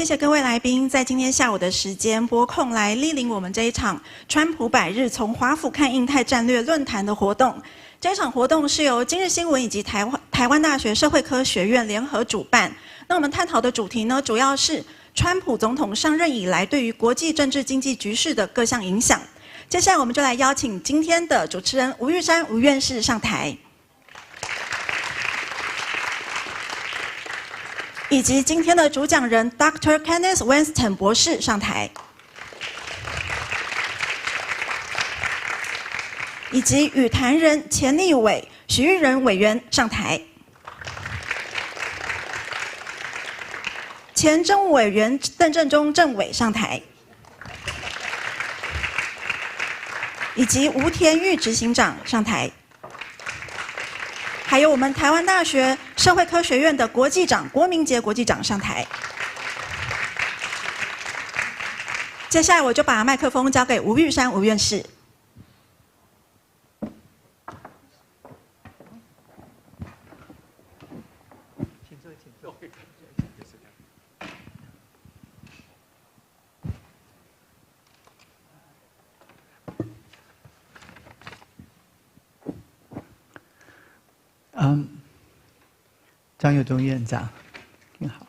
谢谢各位来宾在今天下午的时间拨空来莅临我们这一场川普百日从华府看印太战略论坛的活动。这场活动是由今日新闻以及台湾大学社会科学院联合主办。那我们探讨的主题呢，主要是川普总统上任以来对于国际政治经济局势的各项影响。接下来我们就来邀请今天的主持人吴玉山吴院士上台。以及今天的主讲人 Dr. Kenneth Winston 博士上台，以及与谈人前立委许玉仁委员上台，前政务委员邓正中政委上台，以及吴田玉执行长上台。还有我们台湾大学社会科学院的国际长郭明杰国际长上台。接下来我就把麦克风交给吴玉山吴院士。请坐，请坐。张友忠院长，您好。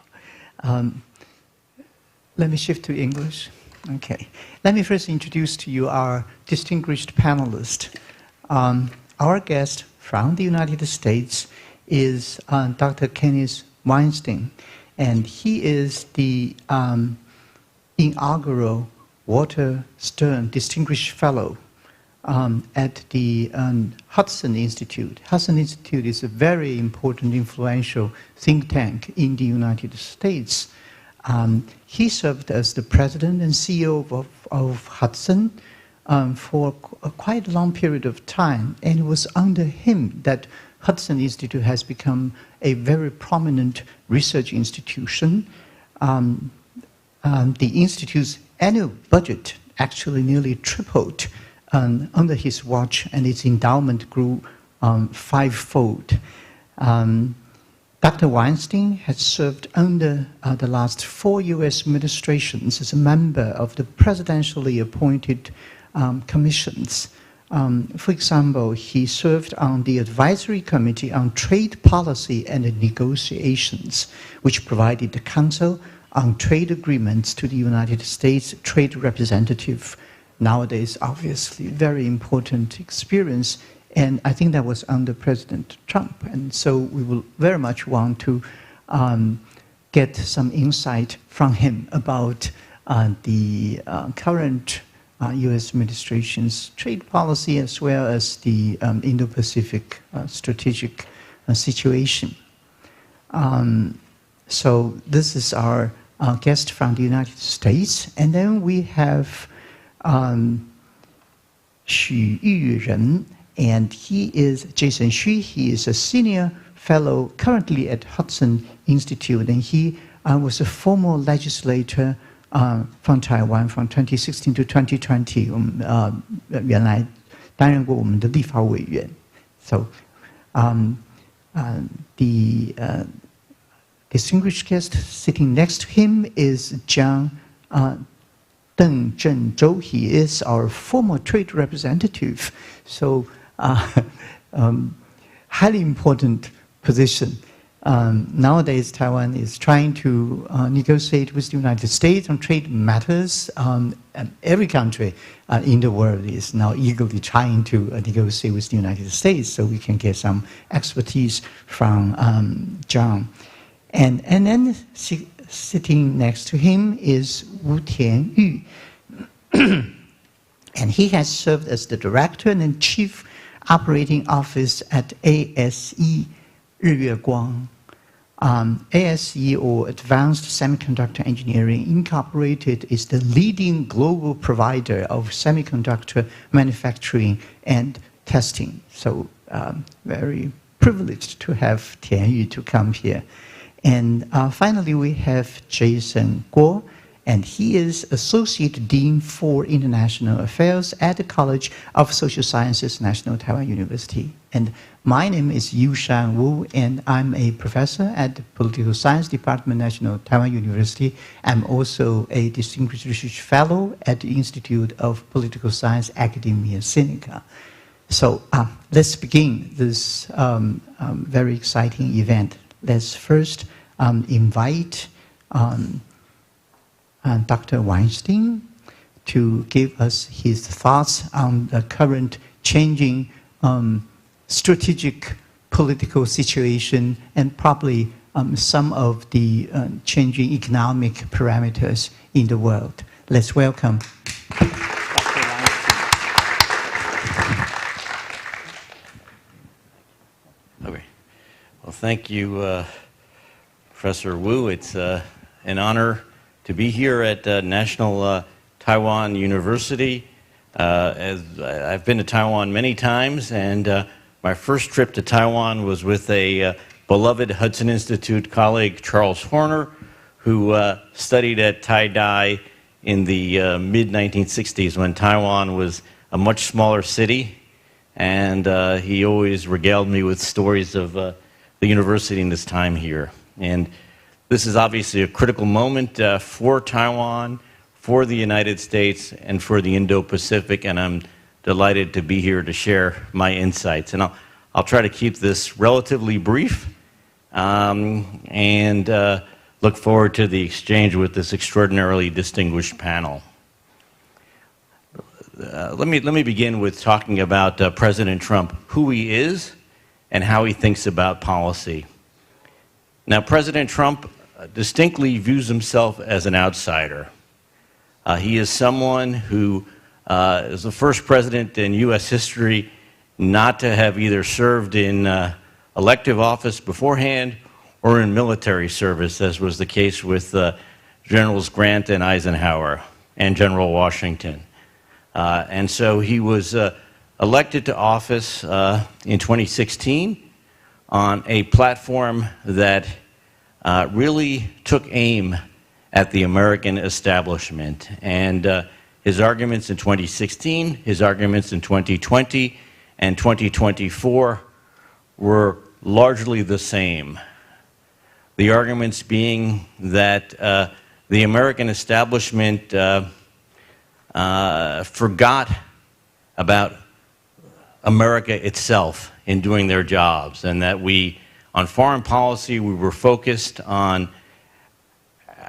Let me shift to English. Okay. Let me first introduce to you our distinguished panelists. Our guest from the United States is Dr. Kenneth Weinstein, and he is the inaugural Walter Stern Distinguished Fellow at the Hudson Institute. Hudson Institute is a very important, influential think tank in the United States. He served as the president and CEO of Hudson for quite a long period of time, and it was under him that Hudson Institute has become a very prominent research institution. The Institute's annual budget actually nearly tripled under his watch, and its endowment grew fivefold. Dr. Weinstein has served under the last 4 U.S. administrations as a member of the presidentially appointed commissions. For example, he served on the Advisory Committee on Trade Policy and Negotiations, which provided the counsel on trade agreements to the United States Trade Representative. Nowadays, obviously, very important experience, and I think that was under President Trump. And so we will very much want to get some insight from him about the current U.S. administration's trade policy as well as the Indo-Pacific strategic situation. So this is our guest from the United States, and then we have Xu Yuren, and he is Jason Xu. He is a senior fellow currently at Hudson Institute, and he was a former legislator from Taiwan from 2016 to 2020. 原来担任过我们的立法委员。So the distinguished guest sitting next to him is John Deng Zhenzhou. He is our former trade representative, so highly important position. Nowadays, Taiwan is trying to negotiate with the United States on trade matters. And every country in the world is now eagerly trying to negotiate with the United States, so we can get some expertise from John. And then sitting next to him is Wu Tianyu. And he has served as the director and chief operating officer at ASE 日月光. ASE, or Advanced Semiconductor Engineering Incorporated, is the leading global provider of semiconductor manufacturing and testing. So very privileged to have Tianyu to come here. And finally, we have Jason Guo, and he is Associate Dean for International Affairs at the College of Social Sciences, National Taiwan University. And my name is Yushan Wu, and I'm a professor at the Political Science Department, National Taiwan University. I'm also a Distinguished Research Fellow at the Institute of Political Science, Academia Sinica. So let's begin this very exciting event. Let's first invite Dr. Weinstein to give us his thoughts on the current changing strategic political situation and probably some of the changing economic parameters in the world. Let's welcome Dr. Weinstein. Okay. Well, thank you, Professor Wu. It's an honor to be here at National Taiwan University. As I've been to Taiwan many times, and my first trip to Taiwan was with a beloved Hudson Institute colleague, Charles Horner, who studied at Tai-Dai in the mid-1960s when Taiwan was a much smaller city, and he always regaled me with stories of the university in his time here. And this is obviously a critical moment for Taiwan, for the United States, and for the Indo-Pacific, and I'm delighted to be here to share my insights. And I'll try to keep this relatively brief and look forward to the exchange with this extraordinarily distinguished panel. Let me begin with talking about President Trump, who he is and how he thinks about policy. Now, President Trump distinctly views himself as an outsider. He is someone who is the first president in U.S. history not to have either served in elective office beforehand or in military service, as was the case with Generals Grant and Eisenhower and General Washington. And so he was elected to office in 2016 on a platform that really took aim at the American establishment. And his arguments in 2016, his arguments in 2020, and 2024 were largely the same. The arguments being that the American establishment forgot about America itself in doing their jobs, and that on foreign policy, we were focused on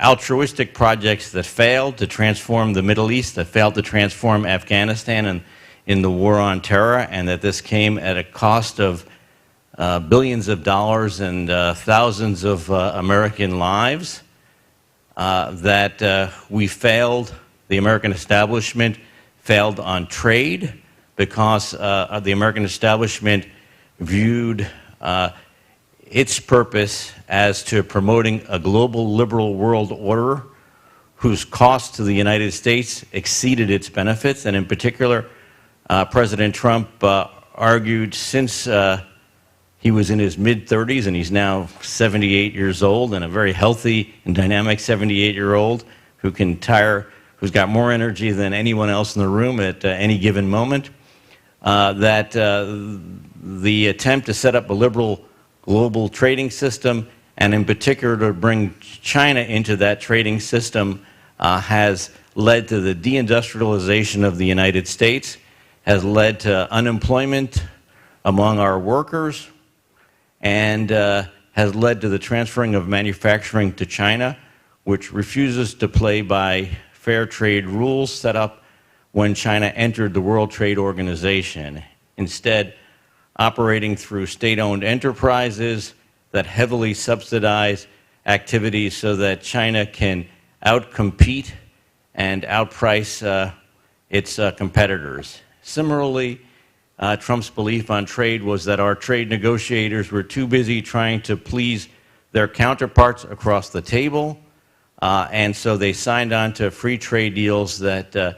altruistic projects that failed to transform the Middle East, that failed to transform Afghanistan and in the war on terror, and that this came at a cost of billions of dollars and thousands of American lives, that we failed, the American establishment failed on trade because the American establishment viewed its purpose as to promoting a global liberal world order whose cost to the United States exceeded its benefits. And in particular, President Trump argued since he was in his mid-30s, and he's now 78 years old, and a very healthy and dynamic 78-year-old who's got more energy than anyone else in the room at any given moment, that the attempt to set up a liberal global trading system, and in particular to bring China into that trading system, has led to the deindustrialization of the United States, has led to unemployment among our workers, and has led to the transferring of manufacturing to China, which refuses to play by fair trade rules set up when China entered the World Trade Organization. Instead, operating through state-owned enterprises that heavily subsidize activities so that China can outcompete and outprice its competitors. Similarly, Trump's belief on trade was that our trade negotiators were too busy trying to please their counterparts across the table, and so they signed on to free trade deals that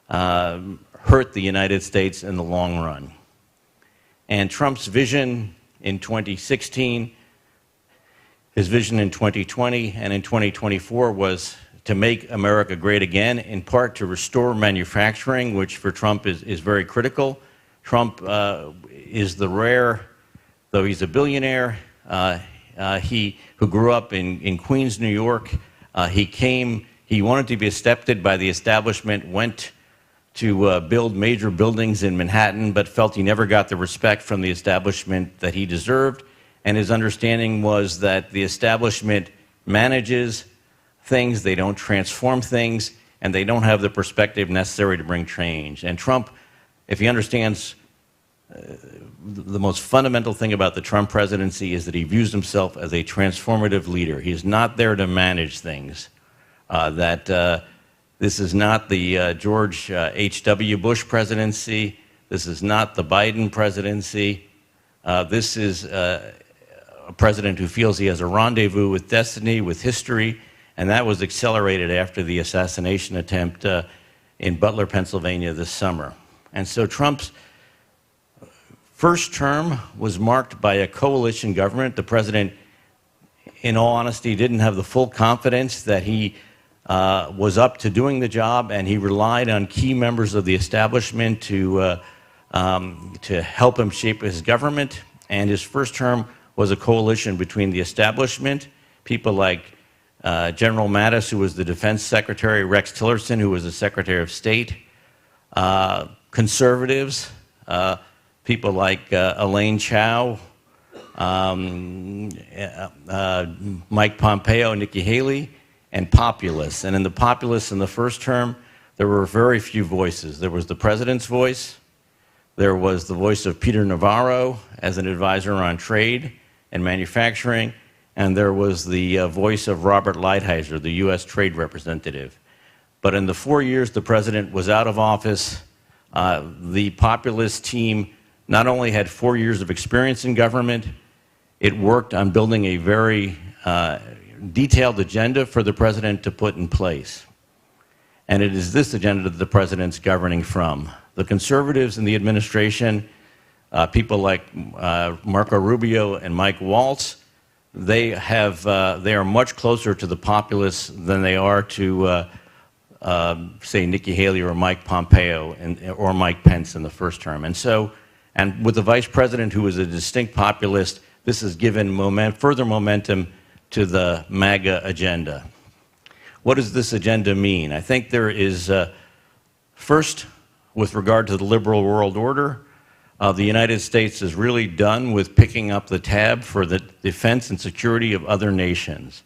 hurt the United States in the long run. And Trump's vision in 2016, his vision in 2020, and in 2024 was to make America great again, in part to restore manufacturing, which for Trump is very critical. Trump is the rare, though he's a billionaire, who grew up in Queens, New York. He wanted to be accepted by the establishment, went to build major buildings in Manhattan, but felt he never got the respect from the establishment that he deserved. And his understanding was that the establishment manages things, they don't transform things, and they don't have the perspective necessary to bring change. And Trump, if he understands the most fundamental thing about the Trump presidency is that he views himself as a transformative leader. He is not there to manage things. This is not the George H.W. Bush presidency. This is not the Biden presidency. This is a president who feels he has a rendezvous with destiny, with history, and that was accelerated after the assassination attempt in Butler, Pennsylvania this summer. And so Trump's first term was marked by a coalition government. The president, in all honesty, didn't have the full confidence that he was up to doing the job, and he relied on key members of the establishment to help him shape his government. And his first term was a coalition between the establishment, people like General Mattis, who was the defense secretary, Rex Tillerson, who was the Secretary of State, conservatives, people like Elaine Chao, Mike Pompeo, Nikki Haley, and populists. And in the populists in the first term, there were very few voices. There was the president's voice, there was the voice of Peter Navarro as an advisor on trade and manufacturing, and there was the voice of Robert Lighthizer, the U.S. trade representative. But in the 4 years the president was out of office, the populist team not only had 4 years of experience in government, it worked on building a very detailed agenda for the president to put in place. And it is this agenda that the president's governing from. The conservatives in the administration, people like Marco Rubio and Mike Waltz, they are much closer to the populists than they are to, say, Nikki Haley or Mike Pompeo or Mike Pence in the first term. And with the vice president, who is a distinct populist, this has given further momentum to the MAGA agenda. What does this agenda mean? I think there is, first, with regard to the liberal world order, the United States is really done with picking up the tab for the defense and security of other nations.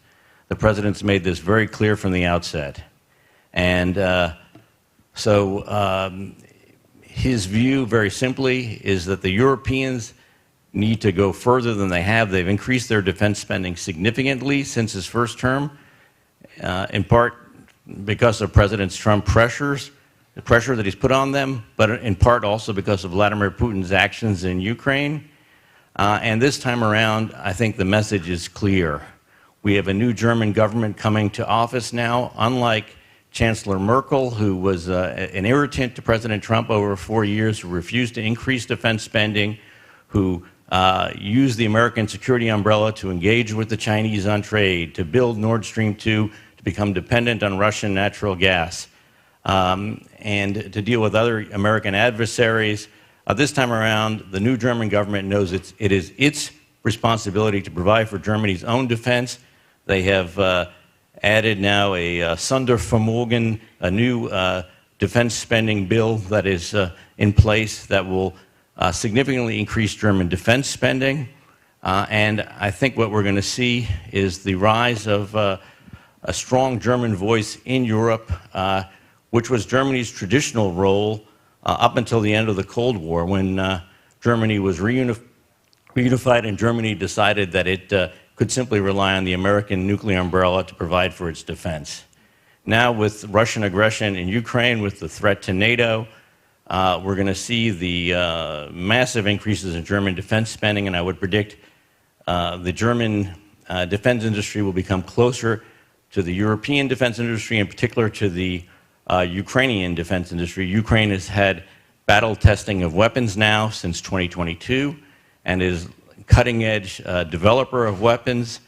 The president's made this very clear from the outset. And his view, very simply, is that the Europeans need to go further than they have. They've increased their defense spending significantly since his first term, in part because of President Trump's pressures, the pressure that he's put on them, but in part also because of Vladimir Putin's actions in Ukraine. And this time around, I think the message is clear. We have a new German government coming to office now, unlike Chancellor Merkel, who was an irritant to President Trump over 4 years, who refused to increase defense spending, who used the American security umbrella to engage with the Chinese on trade, to build Nord Stream 2, to become dependent on Russian natural gas, and to deal with other American adversaries. This time around, the new German government knows it is its responsibility to provide for Germany's own defense. They have added now a Sondervermögen, a new defense spending bill that is in place that will significantly increase German defense spending. And I think what we're going to see is the rise of a strong German voice in Europe, which was Germany's traditional role up until the end of the Cold War, when Germany was reunified and Germany decided that it could simply rely on the American nuclear umbrella to provide for its defense. Now, with Russian aggression in Ukraine, with the threat to NATO, we're going to see the massive increases in German defense spending, and I would predict the German defense industry will become closer to the European defense industry, in particular to the Ukrainian defense industry. Ukraine has had battle testing of weapons now since 2022 and is cutting-edge developer of weapons.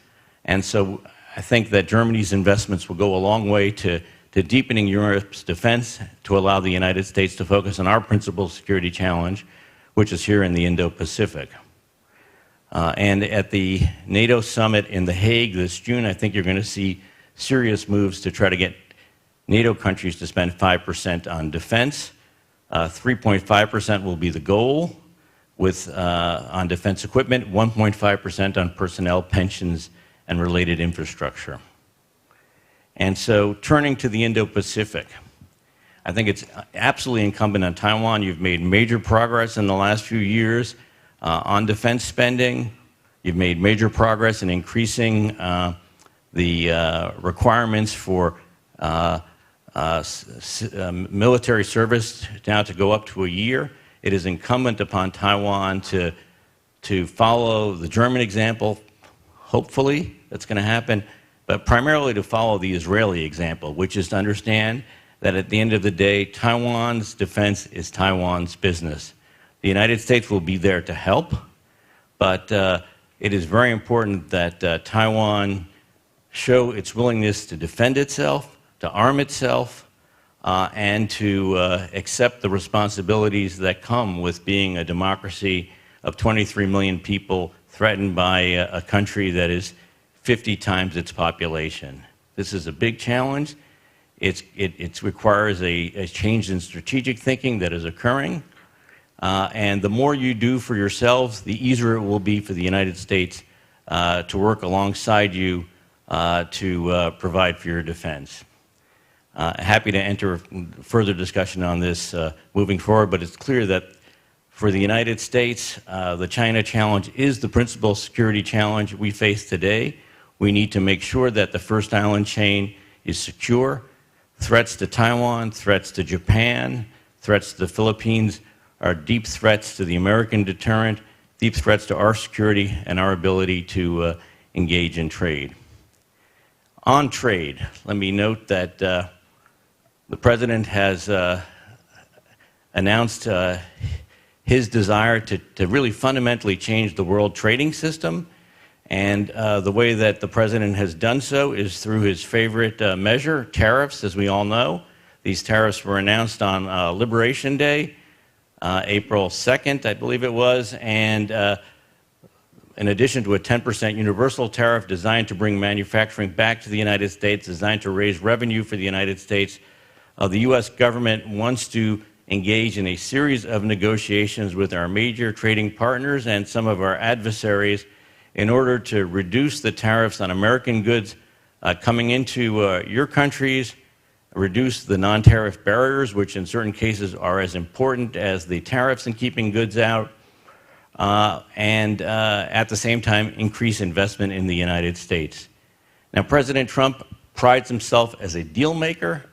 And so I think that Germany's investments will go a long way to deepening Europe's defense to allow the United States to focus on our principal security challenge, which is here in the Indo-Pacific. And at the NATO summit in The Hague this June, I think you're going to see serious moves to try to get NATO countries to spend 5% on defense. 3.5% will be the goal on defense equipment, 1.5% on personnel, pensions, and related infrastructure. And so turning to the Indo-Pacific, I think it's absolutely incumbent on Taiwan. You've made major progress in the last few years on defense spending. You've made major progress in increasing the requirements for military service now to go up to a year. It is incumbent upon Taiwan to follow the German example. Hopefully that's going to happen, but primarily to follow the Israeli example, which is to understand that at the end of the day, Taiwan's defense is Taiwan's business. The United States will be there to help, but it is very important that Taiwan show its willingness to defend itself, to arm itself, and to accept the responsibilities that come with being a democracy of 23 million people threatened by a country that is 50 times its population. This is a big challenge. It requires a change in strategic thinking that is occurring. And the more you do for yourselves, the easier it will be for the United States to work alongside you to provide for your defense. Happy to enter further discussion on this moving forward, but it's clear that for the United States, the China challenge is the principal security challenge we face today. We need to make sure that the first island chain is secure. Threats to Taiwan, threats to Japan, threats to the Philippines are deep threats to the American deterrent, deep threats to our security and our ability to engage in trade. On trade, let me note that the President has announced his desire to really fundamentally change the world trading system. And the way that the President has done so is through his favorite measure, tariffs, as we all know. These tariffs were announced on Liberation Day, April 2nd, I believe it was, and in addition to a 10% universal tariff designed to bring manufacturing back to the United States, designed to raise revenue for the United States, the U.S. government wants to engage in a series of negotiations with our major trading partners and some of our adversaries in order to reduce the tariffs on American goods coming into your countries, reduce the non-tariff barriers, which in certain cases are as important as the tariffs in keeping goods out, and at the same time increase investment in the United States. Now, President Trump prides himself as a deal maker.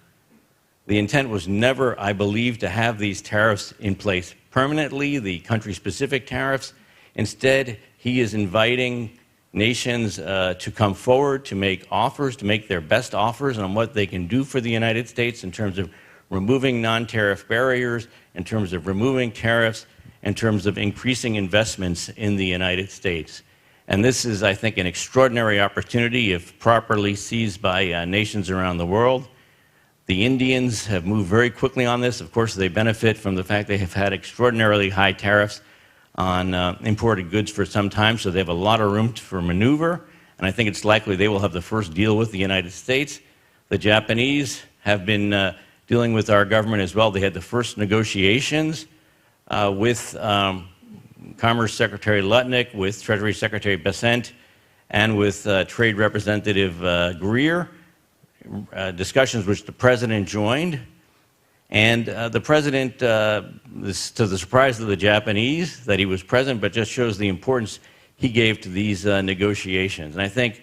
The intent was never, I believe, to have these tariffs in place permanently, the country-specific tariffs. Instead, he is inviting nations to come forward, to make offers, to make their best offers on what they can do for the United States in terms of removing non-tariff barriers, in terms of removing tariffs, in terms of increasing investments in the United States. And this is, I think, an extraordinary opportunity if properly seized by nations around the world. The Indians have moved very quickly on this. Of course, they benefit from the fact they have had extraordinarily high tariffs on imported goods for some time, so they have a lot of room for maneuver, and I think it's likely they will have the first deal with the United States. The Japanese have been dealing with our government as well. They had the first negotiations with Commerce Secretary Lutnick, with Treasury Secretary Bessent, and with Trade Representative Greer, discussions which the President joined. And the President, to the surprise of the Japanese, that he was present, but just shows the importance he gave to these negotiations. And I think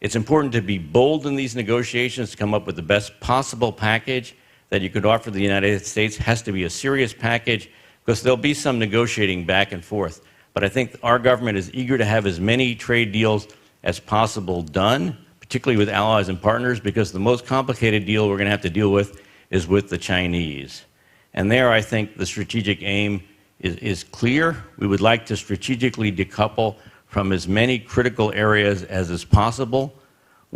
it's important to be bold in these negotiations, to come up with the best possible package that you could offer the United States. It has to be a serious package, because there'll be some negotiating back and forth. But I think our government is eager to have as many trade deals as possible done, particularly with allies and partners, because the most complicated deal we're going to have to deal with is with the Chinese. And there, I think the strategic aim is clear. We would like to strategically decouple from as many critical areas as is possible.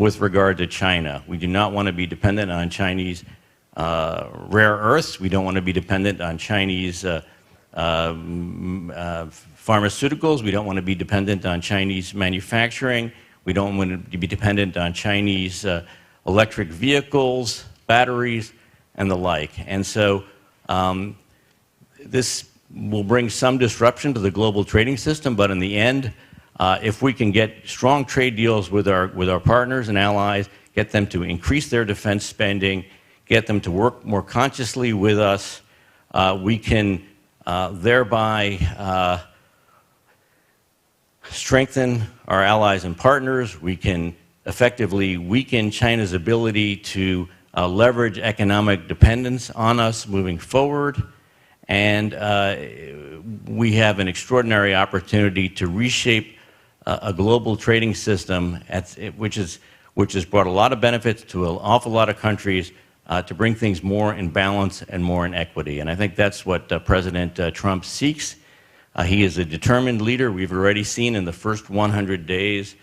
with regard to China. We do not want to be dependent on Chinese rare earths. We don't want to be dependent on Chinese pharmaceuticals. We don't want to be dependent on Chinese manufacturing. We don't want to be dependent on Chinese electric vehicles, batteries, and the like. And so this will bring some disruption to the global trading system, but in the end, if we can get strong trade deals with our partners and allies, get them to increase their defense spending, get them to work more consciously with us, we can thereby strengthen our allies and partners. We can effectively weaken China's ability to leverage economic dependence on us moving forward. And we have an extraordinary opportunity to reshape a global trading system which has brought a lot of benefits to an awful lot of countries, to bring things more in balance and more in equity. And I think that's what President Trump seeks. He is a determined leader. We've already seen in the first 100 days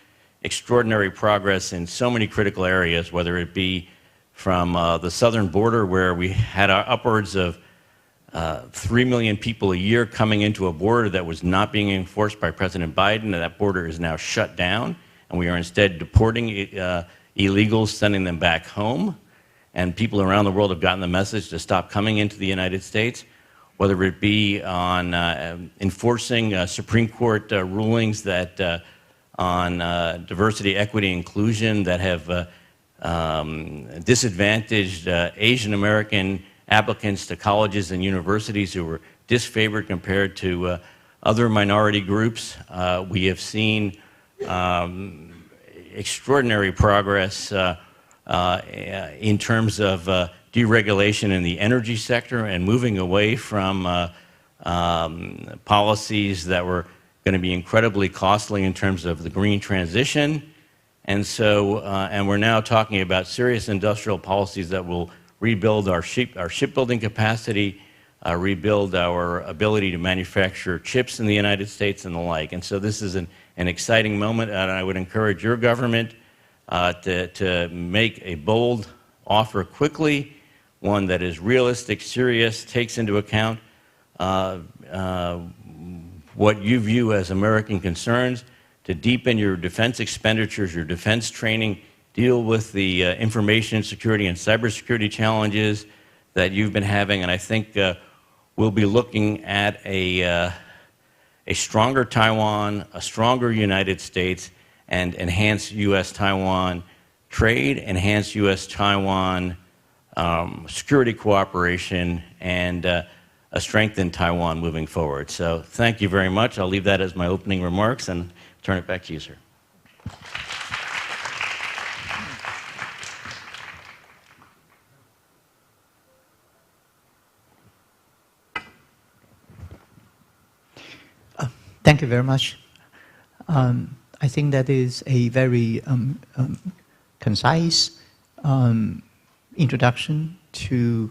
extraordinary progress in so many critical areas, whether it be from the southern border, where we had upwards of 3 million people a year coming into a border that was not being enforced by President Biden, and that border is now shut down, and we are instead deporting illegals, sending them back home. And people around the world have gotten the message to stop coming into the United States, whether it be on enforcing Supreme Court rulings that on diversity, equity, inclusion that have disadvantaged Asian American applicants to colleges and universities who were disfavored compared to other minority groups. We have seen extraordinary progress in terms of deregulation in the energy sector and moving away from policies that were going to be incredibly costly in terms of the green transition. And so, and we're now talking about serious industrial policies that will rebuild our shipbuilding capacity, rebuild our ability to manufacture chips in the United States and the like. And so this is an exciting moment, and I would encourage your government to make a bold offer quickly, one that is realistic, serious, takes into account what you view as American concerns, to deepen your defense expenditures, your defense training, deal with the information security and cybersecurity challenges that you've been having. And I think we'll be looking at a stronger Taiwan, a stronger United States, and enhance U.S.-Taiwan trade, enhance U.S.-Taiwan security cooperation, and a strengthened Taiwan moving forward. So thank you very much. I'll leave that as my opening remarks and turn it back to you, sir. Thank you very much. I think that is a very concise introduction to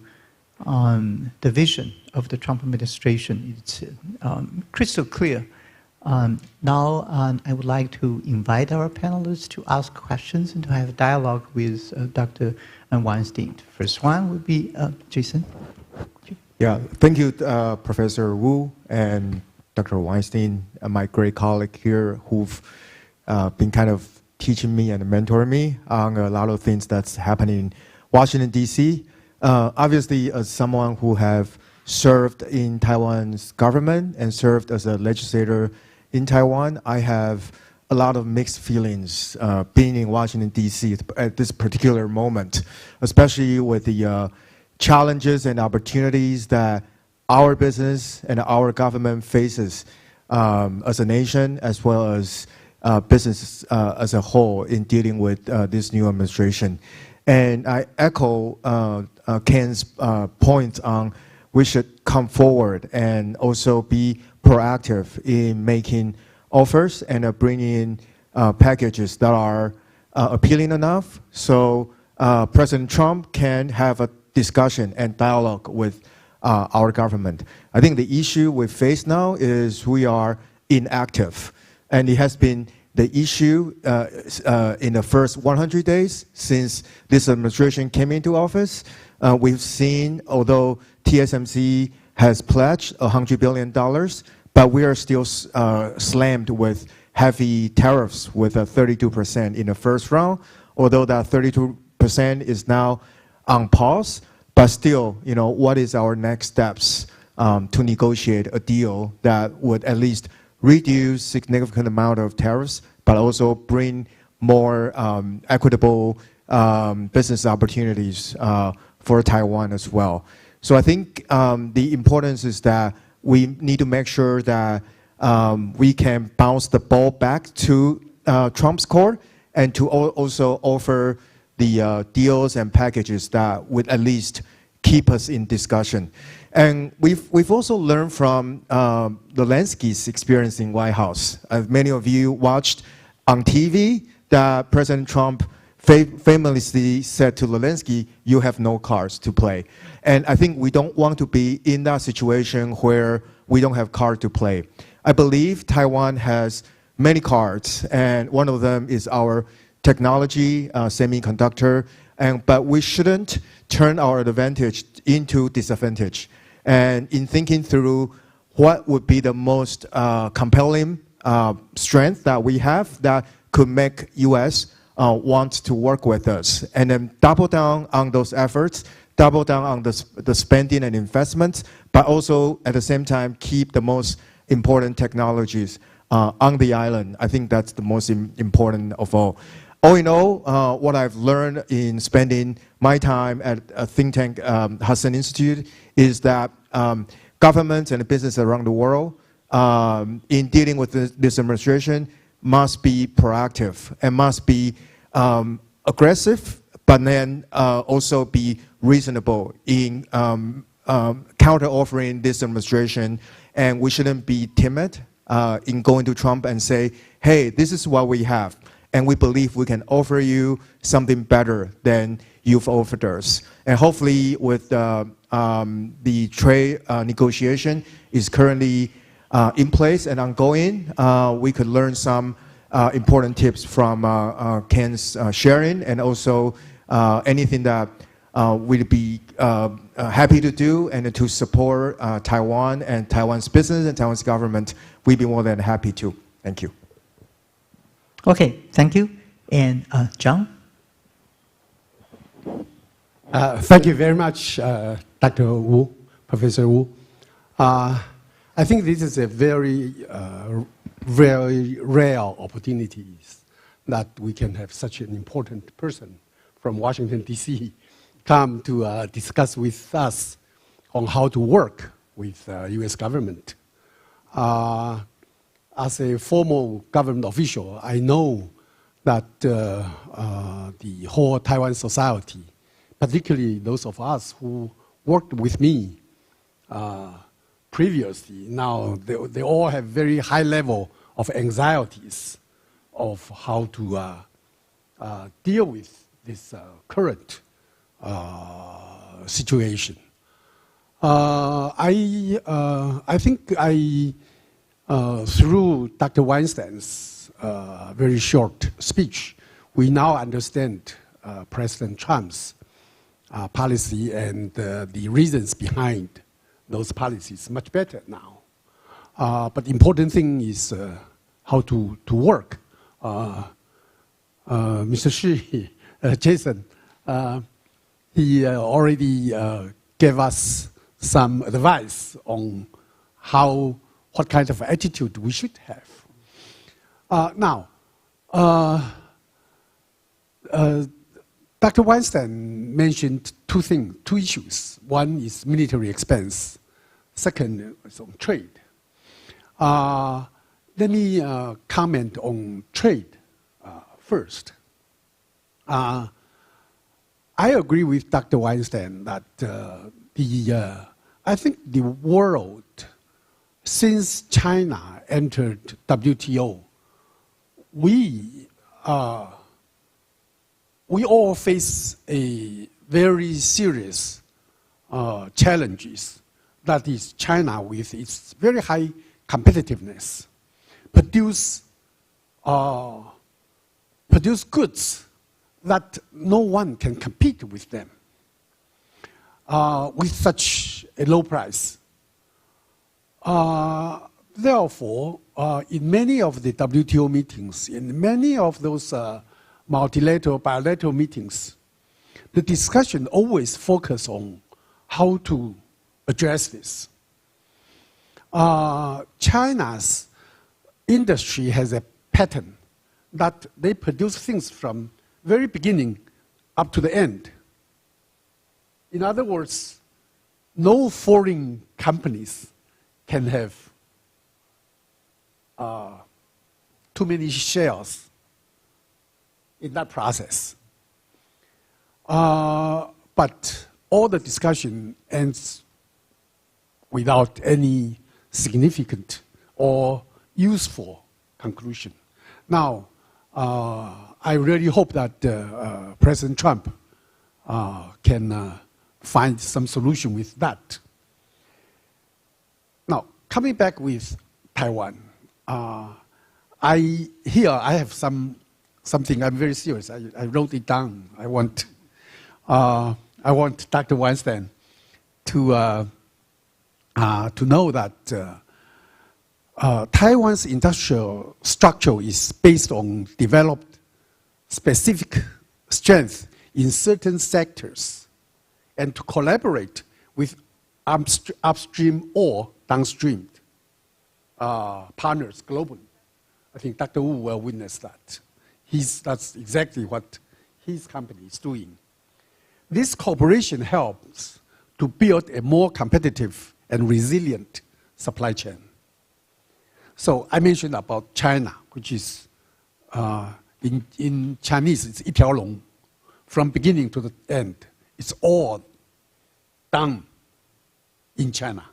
the vision of the Trump administration. It's crystal clear. Now I would like to invite our panelists to ask questions and to have a dialogue with Dr. Weinstein. The first one would be Jason. Yeah, thank you, Professor Wu and Dr. Weinstein, my great colleague here, who've been kind of teaching me and mentoring me on a lot of things that's happening in Washington, D.C. Obviously, as someone who have served in Taiwan's government and served as a legislator in Taiwan, I have a lot of mixed feelings being in Washington, D.C. at this particular moment, especially with the challenges and opportunities that our business and our government faces as a nation, as well as business as a whole in dealing with this new administration. And I echo Ken's point on we should come forward and also be proactive in making offers and bringing packages that are appealing enough so President Trump can have a discussion and dialogue with our government. I think the issue we face now is we are inactive, and it has been the issue in the first 100 days since this administration came into office. We've seen, although TSMC has pledged $100 billion, but we are still slammed with heavy tariffs with a 32% in the first round, although that 32% is now on pause. But still, what is our next steps to negotiate a deal that would at least reduce significant amount of tariffs, but also bring more equitable business opportunities for Taiwan as well. So I think the importance is that we need to make sure that we can bounce the ball back to Trump's court and to also offer the deals and packages that would at least keep us in discussion. And we've also learned from Zelensky's experience in White House. Many of you watched on TV that President Trump famously said to Zelensky, "You have no cards to play." And I think we don't want to be in that situation where we don't have cards to play. I believe Taiwan has many cards, and one of them is our technology, semiconductor, but we shouldn't turn our advantage into disadvantage. And in thinking through what would be the most compelling strength that we have that could make U.S. Want to work with us, and then double down on those efforts, double down on the spending and investments, but also at the same time keep the most important technologies on the island. I think that's the most important of all. All in all, what I've learned in spending my time at a think tank, Hudson Institute, is that governments and business around the world, in dealing with this administration, must be proactive and must be aggressive, but then also be reasonable in counter-offering this administration. And we shouldn't be timid in going to Trump and say, hey, this is what we have, and we believe we can offer you something better than you've offered us. And hopefully with the trade negotiation is currently in place and ongoing, we could learn some important tips from Ken's sharing, and also anything that we'd be happy to do and to support Taiwan and Taiwan's business and Taiwan's government. We'd be more than happy to. Thank you. Okay, thank you. And John? Thank you very much, Dr. Wu, Professor Wu. I think this is a very rare opportunity that we can have such an important person from Washington, D.C. come to discuss with us on how to work with U.S. government. As a former government official, I know that the whole Taiwan society, particularly those of us who worked with me previously, now they all have very high level of anxieties of how to deal with this current situation. I think through Dr. Weinstein's very short speech, we now understand President Trump's policy and the reasons behind those policies much better now. But the important thing is how to work. Mr. Shi, Jason, he already gave us some advice on what kind of attitude we should have. Now, Dr. Weinstein mentioned two issues. One is military expense. Second is on trade. Let me comment on trade first. I agree with Dr. Weinstein that I think the world, since China entered WTO, we all face a very serious challenges. That is, China with its very high competitiveness produce produce goods that no one can compete with them with such a low price. Therefore, in many of the WTO meetings, in many of those multilateral, bilateral meetings, the discussion always focuses on how to address this. China's industry has a pattern that they produce things from very beginning up to the end. In other words, no foreign companies can have too many shares in that process. But all the discussion ends without any significant or useful conclusion. Now, I really hope that President Trump can find some solution with that. Now, coming back with Taiwan, I have something. I'm very serious. I wrote it down. I want Dr. Weinstein to know that Taiwan's industrial structure is based on developed specific strength in certain sectors, and to collaborate with upstream or downstream partners globally. I think Dr. Wu will witness that. That's exactly what his company is doing. This cooperation helps to build a more competitive and resilient supply chain. So I mentioned about China, which is in Chinese, it's 一条龙. From beginning to the end, it's all done in China.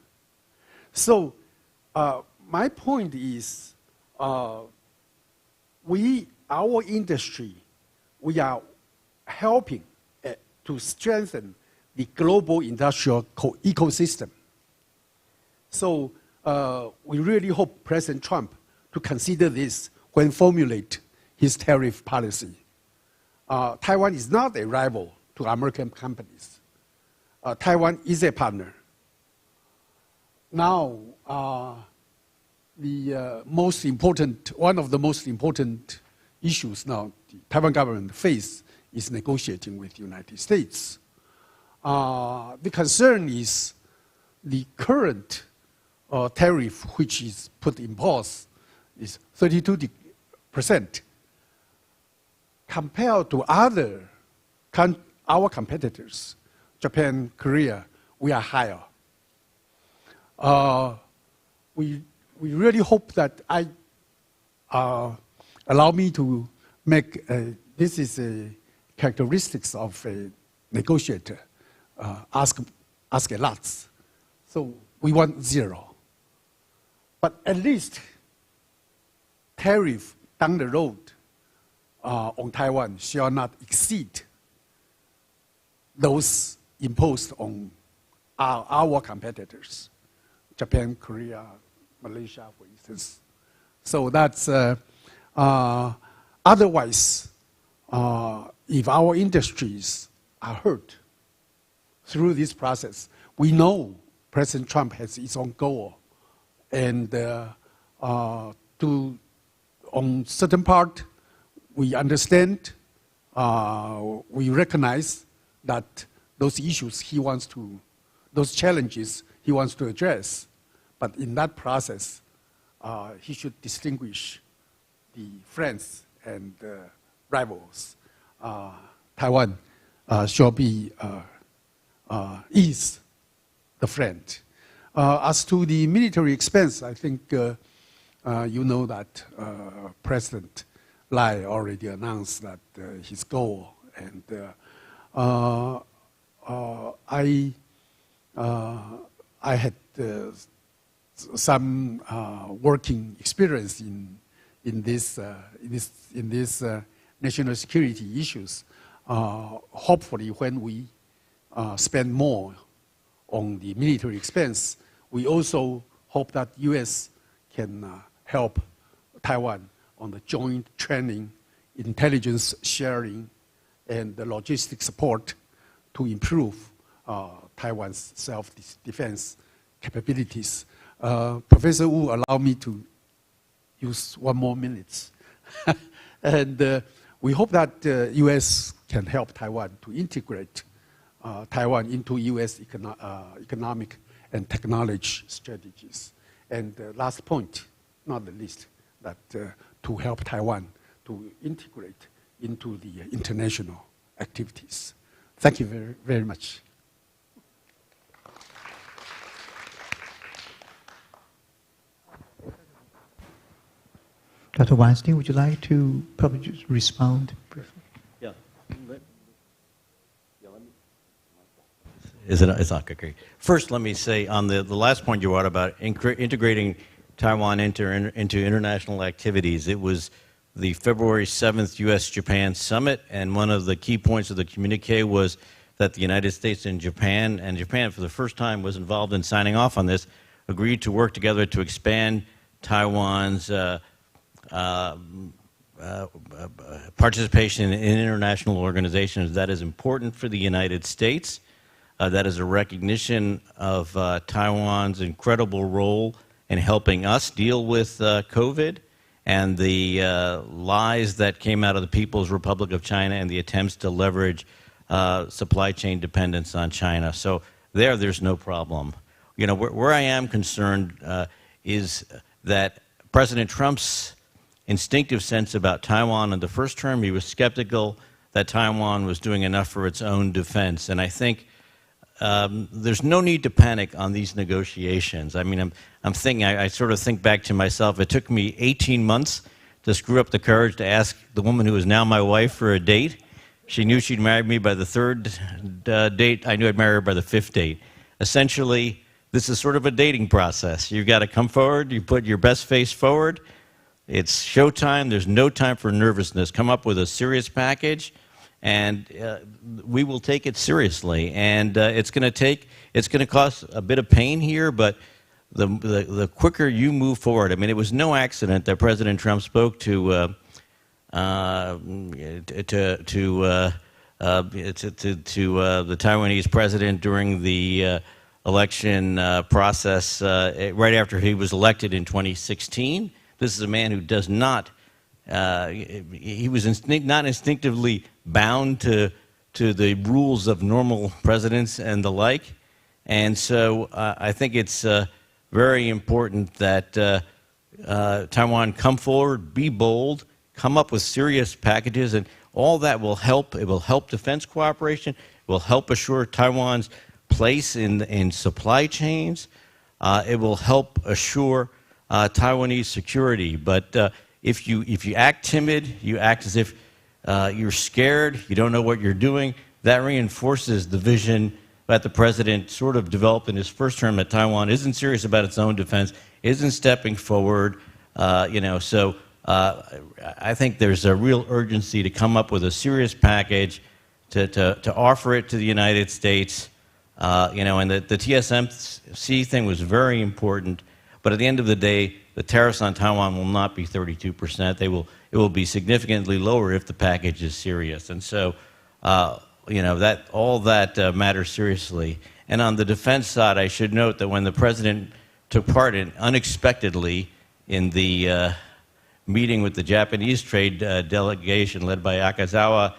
So my point is, our industry, we are helping to strengthen the global industrial ecosystem. So we really hope President Trump to consider this when formulate his tariff policy. Taiwan is not a rival to American companies. Taiwan is a partner. Now, one of the most important issues now the Taiwan government face is negotiating with the United States. The concern is the current tariff, which is put in pause, is 32%. Compared to our competitors, Japan, Korea, we are higher. We really hope that allow me to make, this is a characteristics of a negotiator, ask a lot. So we want 0. But at least tariff down the road on Taiwan shall not exceed those imposed on our competitors, Japan, Korea, Malaysia, for instance. So that's, otherwise, if our industries are hurt through this process, we know President Trump has his own goal. And on certain part, we understand, we recognize that those issues those challenges he wants to address. But in that process, he should distinguish the friends and rivals. Taiwan shall be is the friend. As to the military expense, I think you know that President Lai already announced that his goal, and I had some working experience in this national security issues. Hopefully, when we spend more on the military expense, we also hope that U.S. can help Taiwan on the joint training, intelligence sharing, and the logistic support to improve Taiwan's self-defense capabilities. Professor Wu, allow me to use 1 more minute. And we hope that the U.S. can help Taiwan to integrate Taiwan into U.S. economic and technology strategies. And last point, not the least, that to help Taiwan to integrate into the international activities. Thank you very, very much. Dr. Weinstein, would you like to probably just respond briefly? Yeah. It's not great. First, let me say on the last point you brought about integrating Taiwan into international activities. It was the February 7th U.S.-Japan summit, and one of the key points of the communique was that the United States and Japan for the first time was involved in signing off on this, agreed to work together to expand Taiwan's participation in international organizations. That is important for the United States. That is a recognition of Taiwan's incredible role in helping us deal with COVID and the lies that came out of the People's Republic of China and the attempts to leverage supply chain dependence on China. So there's no problem. You know, where I am concerned is that President Trump's instinctive sense about Taiwan in the first term, he was skeptical that Taiwan was doing enough for its own defense. And I think there's no need to panic on these negotiations. I mean, I'm thinking, I sort of think back to myself, it took me 18 months to screw up the courage to ask the woman who is now my wife for a date. She knew she'd marry me by the 3rd date. I knew I'd marry her by the 5th date. Essentially, this is sort of a dating process. You've got to come forward, you put your best face forward. It's showtime, there's no time for nervousness. Come up with a serious package, and we will take it seriously. And it's going to cost a bit of pain here, but the quicker you move forward, I mean, it was no accident that President Trump spoke to the Taiwanese president during the election process right after he was elected in 2016. This is a man who does not, he was not instinctively bound to the rules of normal presidents and the like. And so I think it's very important that Taiwan come forward, be bold, come up with serious packages, and all that will help. It will help defense cooperation. It will help assure Taiwan's place in supply chains. It will help assure Taiwanese security. But if you act timid, you act as if you're scared, you don't know what you're doing, that reinforces the vision that the president sort of developed in his first term, that Taiwan isn't serious about its own defense, isn't stepping forward. So I think there's a real urgency to come up with a serious package to offer it to the United States. And the TSMC thing was very important. But at the end of the day, the tariffs on Taiwan will not be 32%. It will be significantly lower if the package is serious. And so, all that matters seriously. And on the defense side, I should note that when the president took part unexpectedly in the meeting with the Japanese trade delegation led by Akazawa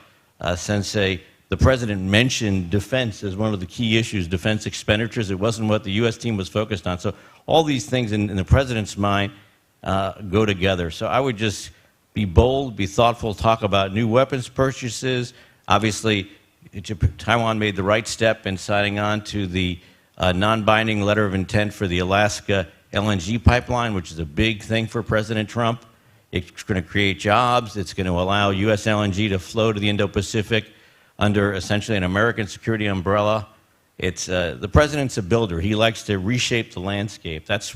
Sensei, the president mentioned defense as one of the key issues, defense expenditures. It wasn't what the U.S. team was focused on. So all these things in the president's mind go together. So I would just be bold, be thoughtful, talk about new weapons purchases. Obviously, Taiwan made the right step in signing on to the non-binding letter of intent for the Alaska LNG pipeline, which is a big thing for President Trump. It's going to create jobs. It's going to allow U.S. LNG to flow to the Indo-Pacific under essentially an American security umbrella. It's the president's a builder. He likes to reshape the landscape. That's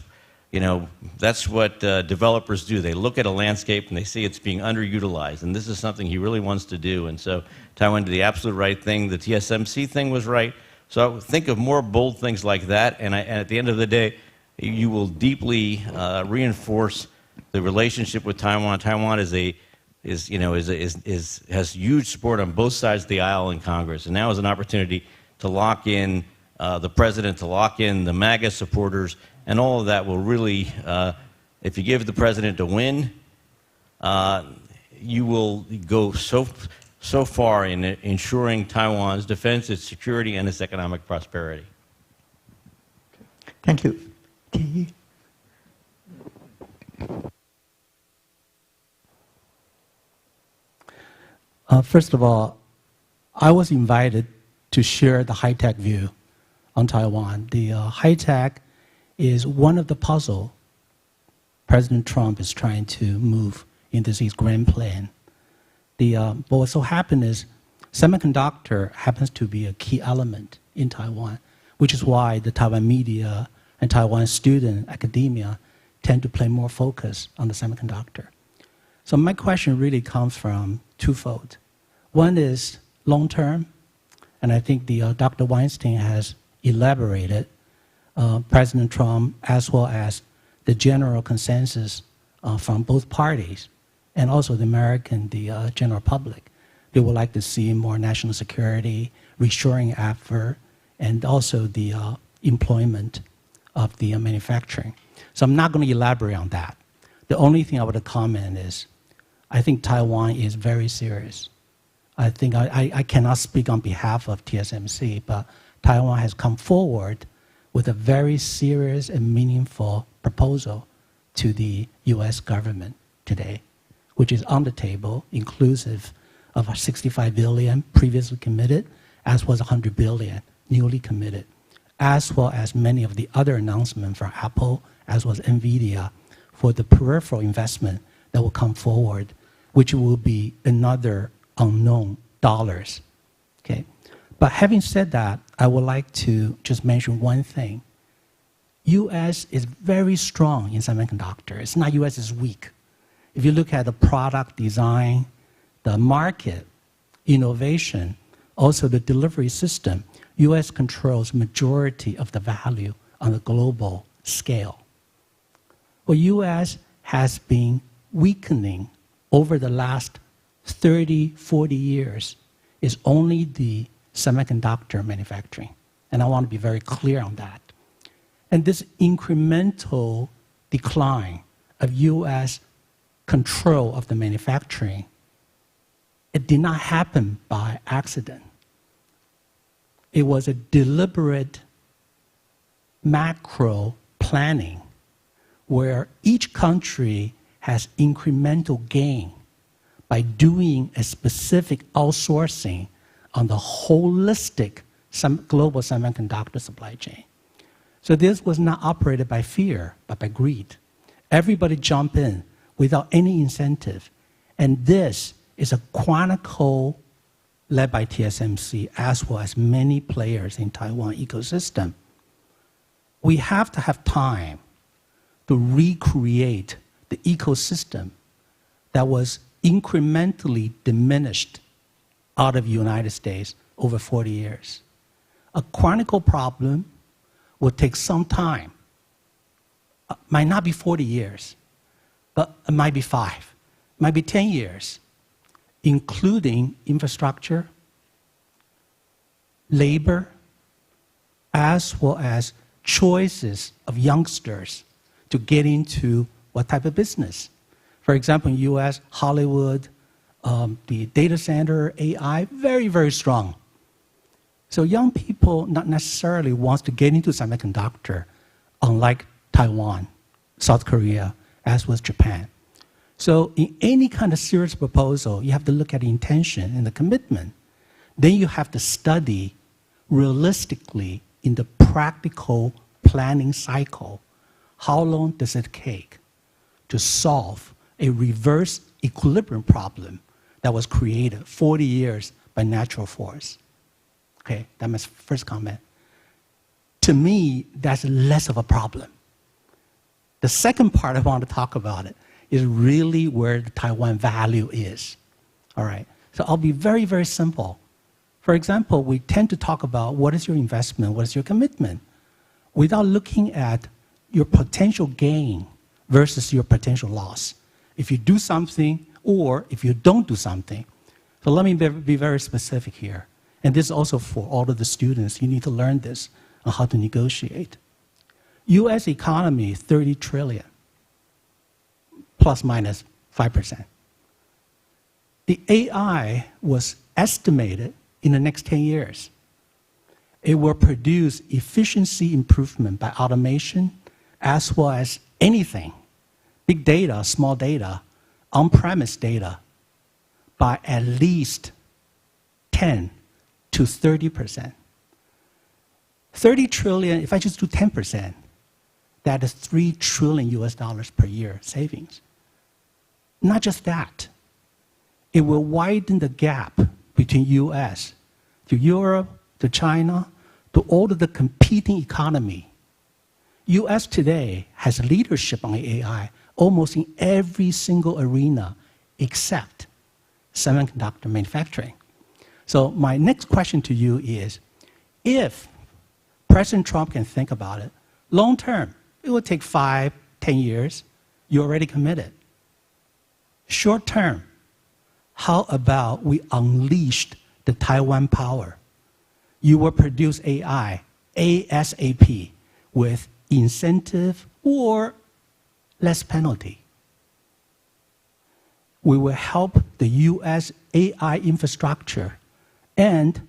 what developers do. They look at a landscape and they see it's being underutilized, and this is something he really wants to do. And so Taiwan did the absolute right thing. The TSMC thing was right. So think of more bold things like that, and at the end of the day, you will deeply reinforce the relationship with Taiwan. Taiwan has huge support on both sides of the aisle in Congress, and now is an opportunity to lock in the president, to lock in the MAGA supporters, and all of that will really, if you give the president a win, you will go so far in ensuring Taiwan's defense, its security, and its economic prosperity. Thank you. Okay. First of all, I was invited to share the high-tech view on Taiwan. The high-tech is one of the puzzles President Trump is trying to move into his grand plan. But what so happened is semiconductor happens to be a key element in Taiwan, which is why the Taiwan media and Taiwan student academia tend to play more focus on the semiconductor. So my question really comes from twofold. One is long-term, and I think Dr. Weinstein has elaborated President Trump as well as the general consensus from both parties and also the general public. They would like to see more national security, reshoring effort, and also the employment of the manufacturing. So I'm not going to elaborate on that. The only thing I would comment is I think Taiwan is very serious. I think I cannot speak on behalf of TSMC, but Taiwan has come forward with a very serious and meaningful proposal to the US government today, which is on the table, inclusive of our 65 billion previously committed, as well as 100 billion newly committed, as well as many of the other announcements from Apple, as well as NVIDIA, for the peripheral investment that will come forward, which will be another unknown dollars. Okay? But having said that, I would like to just mention one thing. US is very strong in semiconductor. It's not US is weak. If you look at the product design, the market, innovation, also the delivery system, US controls majority of the value on a global scale. Well, US has been weakening over the last 30, 40 years is only the semiconductor manufacturing. And I want to be very clear on that. And this incremental decline of US control of the manufacturing, it did not happen by accident. It was a deliberate macro planning where each country has incremental gain by doing a specific outsourcing on the holistic global semiconductor supply chain. So this was not operated by fear, but by greed. Everybody jumped in without any incentive. And this is a chronicle led by TSMC as well as many players in Taiwan ecosystem. We have to have time to recreate the ecosystem that was incrementally diminished out of the United States over 40 years. A chronicle problem will take some time. Might not be 40 years, but it might be 5, might be 10 years, including infrastructure, labor, as well as choices of youngsters to get into what type of business. For example, in US, Hollywood, the data center, AI, very, very strong. So young people not necessarily want to get into semiconductor, unlike Taiwan, South Korea, as well as Japan. So in any kind of serious proposal, you have to look at the intention and the commitment. Then you have to study realistically in the practical planning cycle, how long does it take to solve a reverse equilibrium problem that was created 40 years by natural force. Okay, that's my first comment. To me, that's less of a problem. The second part I want to talk about it is really where the Taiwan value is. All right, so I'll be very, very simple. For example, we tend to talk about what is your investment, what is your commitment, without looking at your potential gain versus your potential loss. If you do something or if you don't do something. So let me be very specific here. And this is also for all of the students. You need to learn this on how to negotiate. US economy, 30 trillion, plus minus 5%. The AI was estimated in the next 10 years. It will produce efficiency improvement by automation as well as anything, big data, small data, on-premise data, by at least 10 to 30%. 30 trillion, if I just do 10%, that is $3 trillion US per year savings. Not just that, it will widen the gap between US to Europe, to China, to all of the competing economy. US today has leadership on AI almost in every single arena except semiconductor manufacturing. So my next question to you is, if President Trump can think about it, long term, it will take 5, 10 years, you already committed. Short term, how about we unleashed the Taiwan power? You will produce AI ASAP with incentive or less penalty. We will help the US AI infrastructure and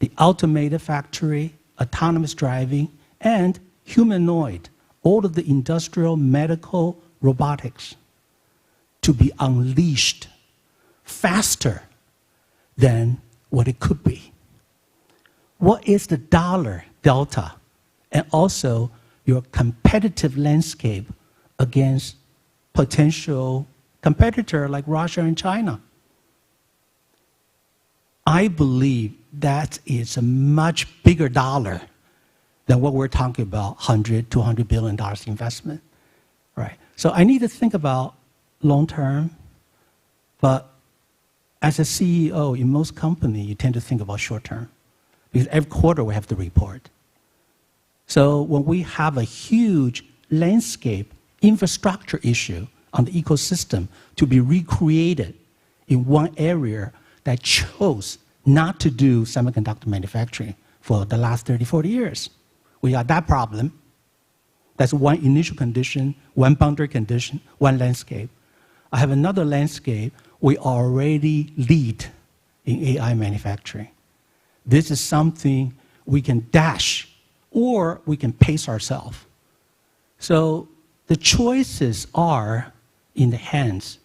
the automated factory, autonomous driving, and humanoid, all of the industrial, medical, robotics, to be unleashed faster than what it could be. What is the dollar delta and also your competitive landscape against potential competitor like Russia and China? I believe that is a much bigger dollar than what we're talking about, $100, $200 billion investment, right? So I need to think about long term, but as a CEO in most companies, you tend to think about short term, because every quarter we have to report. So when we have a huge landscape infrastructure issue on the ecosystem to be recreated in one area that chose not to do semiconductor manufacturing for the last 30, 40 years. We got that problem. That's one initial condition, one boundary condition, one landscape. I have another landscape. We already lead in AI manufacturing. This is something we can dash or we can pace ourselves. So the choices are in the hands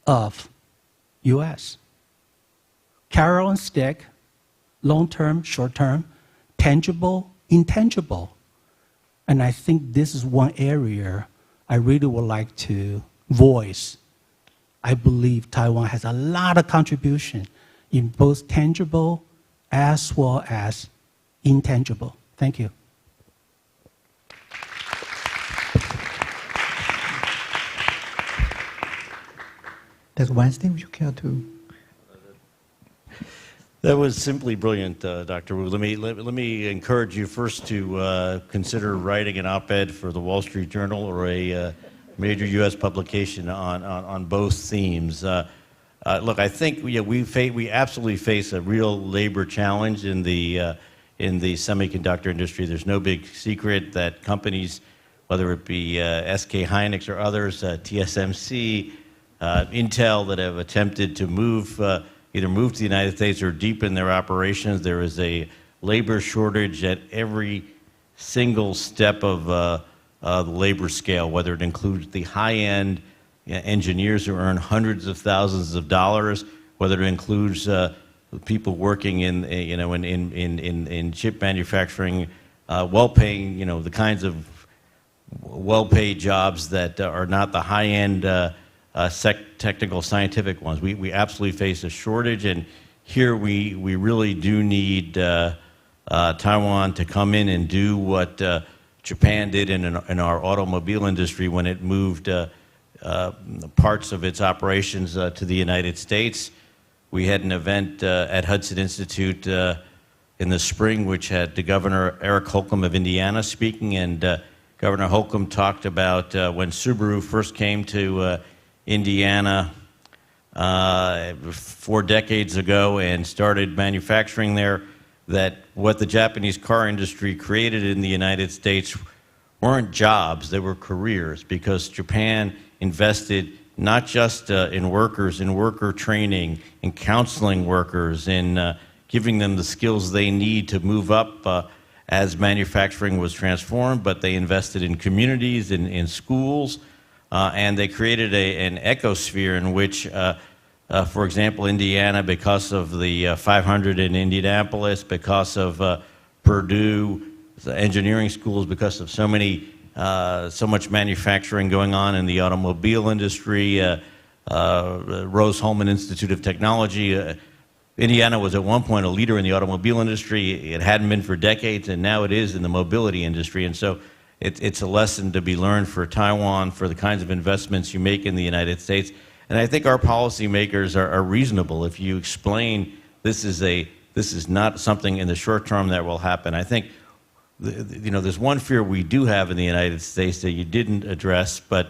of US. Carrot and stick, long-term, short-term, tangible, intangible. And I think this is one area I really would like to voice. I believe Taiwan has a lot of contribution in both tangible as well as intangible. Thank you. Dr. Weinstein, would you care to? That was simply brilliant, Dr. Wu. Let me encourage you first to consider writing an op-ed for the Wall Street Journal or a major U.S. publication on both themes. Look, I think we absolutely face a real labor challenge in the semiconductor industry. There's no big secret that companies, whether it be SK Hynix or others, TSMC, Intel, that have attempted to either move to the United States or deepen their operations. There is a labor shortage at every single step of the labor scale, whether it includes the high-end engineers who earn hundreds of thousands of dollars, whether it includes people working in chip manufacturing, well-paying, the kinds of well-paid jobs that are not the high-end technical scientific ones. We absolutely face a shortage, and here we really do need Taiwan to come in and do what Japan did in our automobile industry when it moved parts of its operations to the United States. We had an event at Hudson Institute in the spring which had the Governor Eric Holcomb of Indiana speaking, and Governor Holcomb talked about when Subaru first came to Indiana 4 decades ago and started manufacturing there, that what the Japanese car industry created in the United States weren't jobs, they were careers, because Japan invested not just in workers, in worker training, in counseling workers, in giving them the skills they need to move up as manufacturing was transformed, but they invested in communities, in schools, and they created an ecosphere in which, for example, Indiana, because of the 500 in Indianapolis, because of Purdue, the engineering schools, because of so much manufacturing going on in the automobile industry, Rose-Hulman Institute of Technology. Indiana was at one point a leader in the automobile industry. It hadn't been for decades, and now it is in the mobility industry. And so it's a lesson to be learned for Taiwan, for the kinds of investments you make in the United States. And I think our policymakers are reasonable. If you explain this is not something in the short term that will happen. I think there's one fear we do have in the United States that you didn't address, but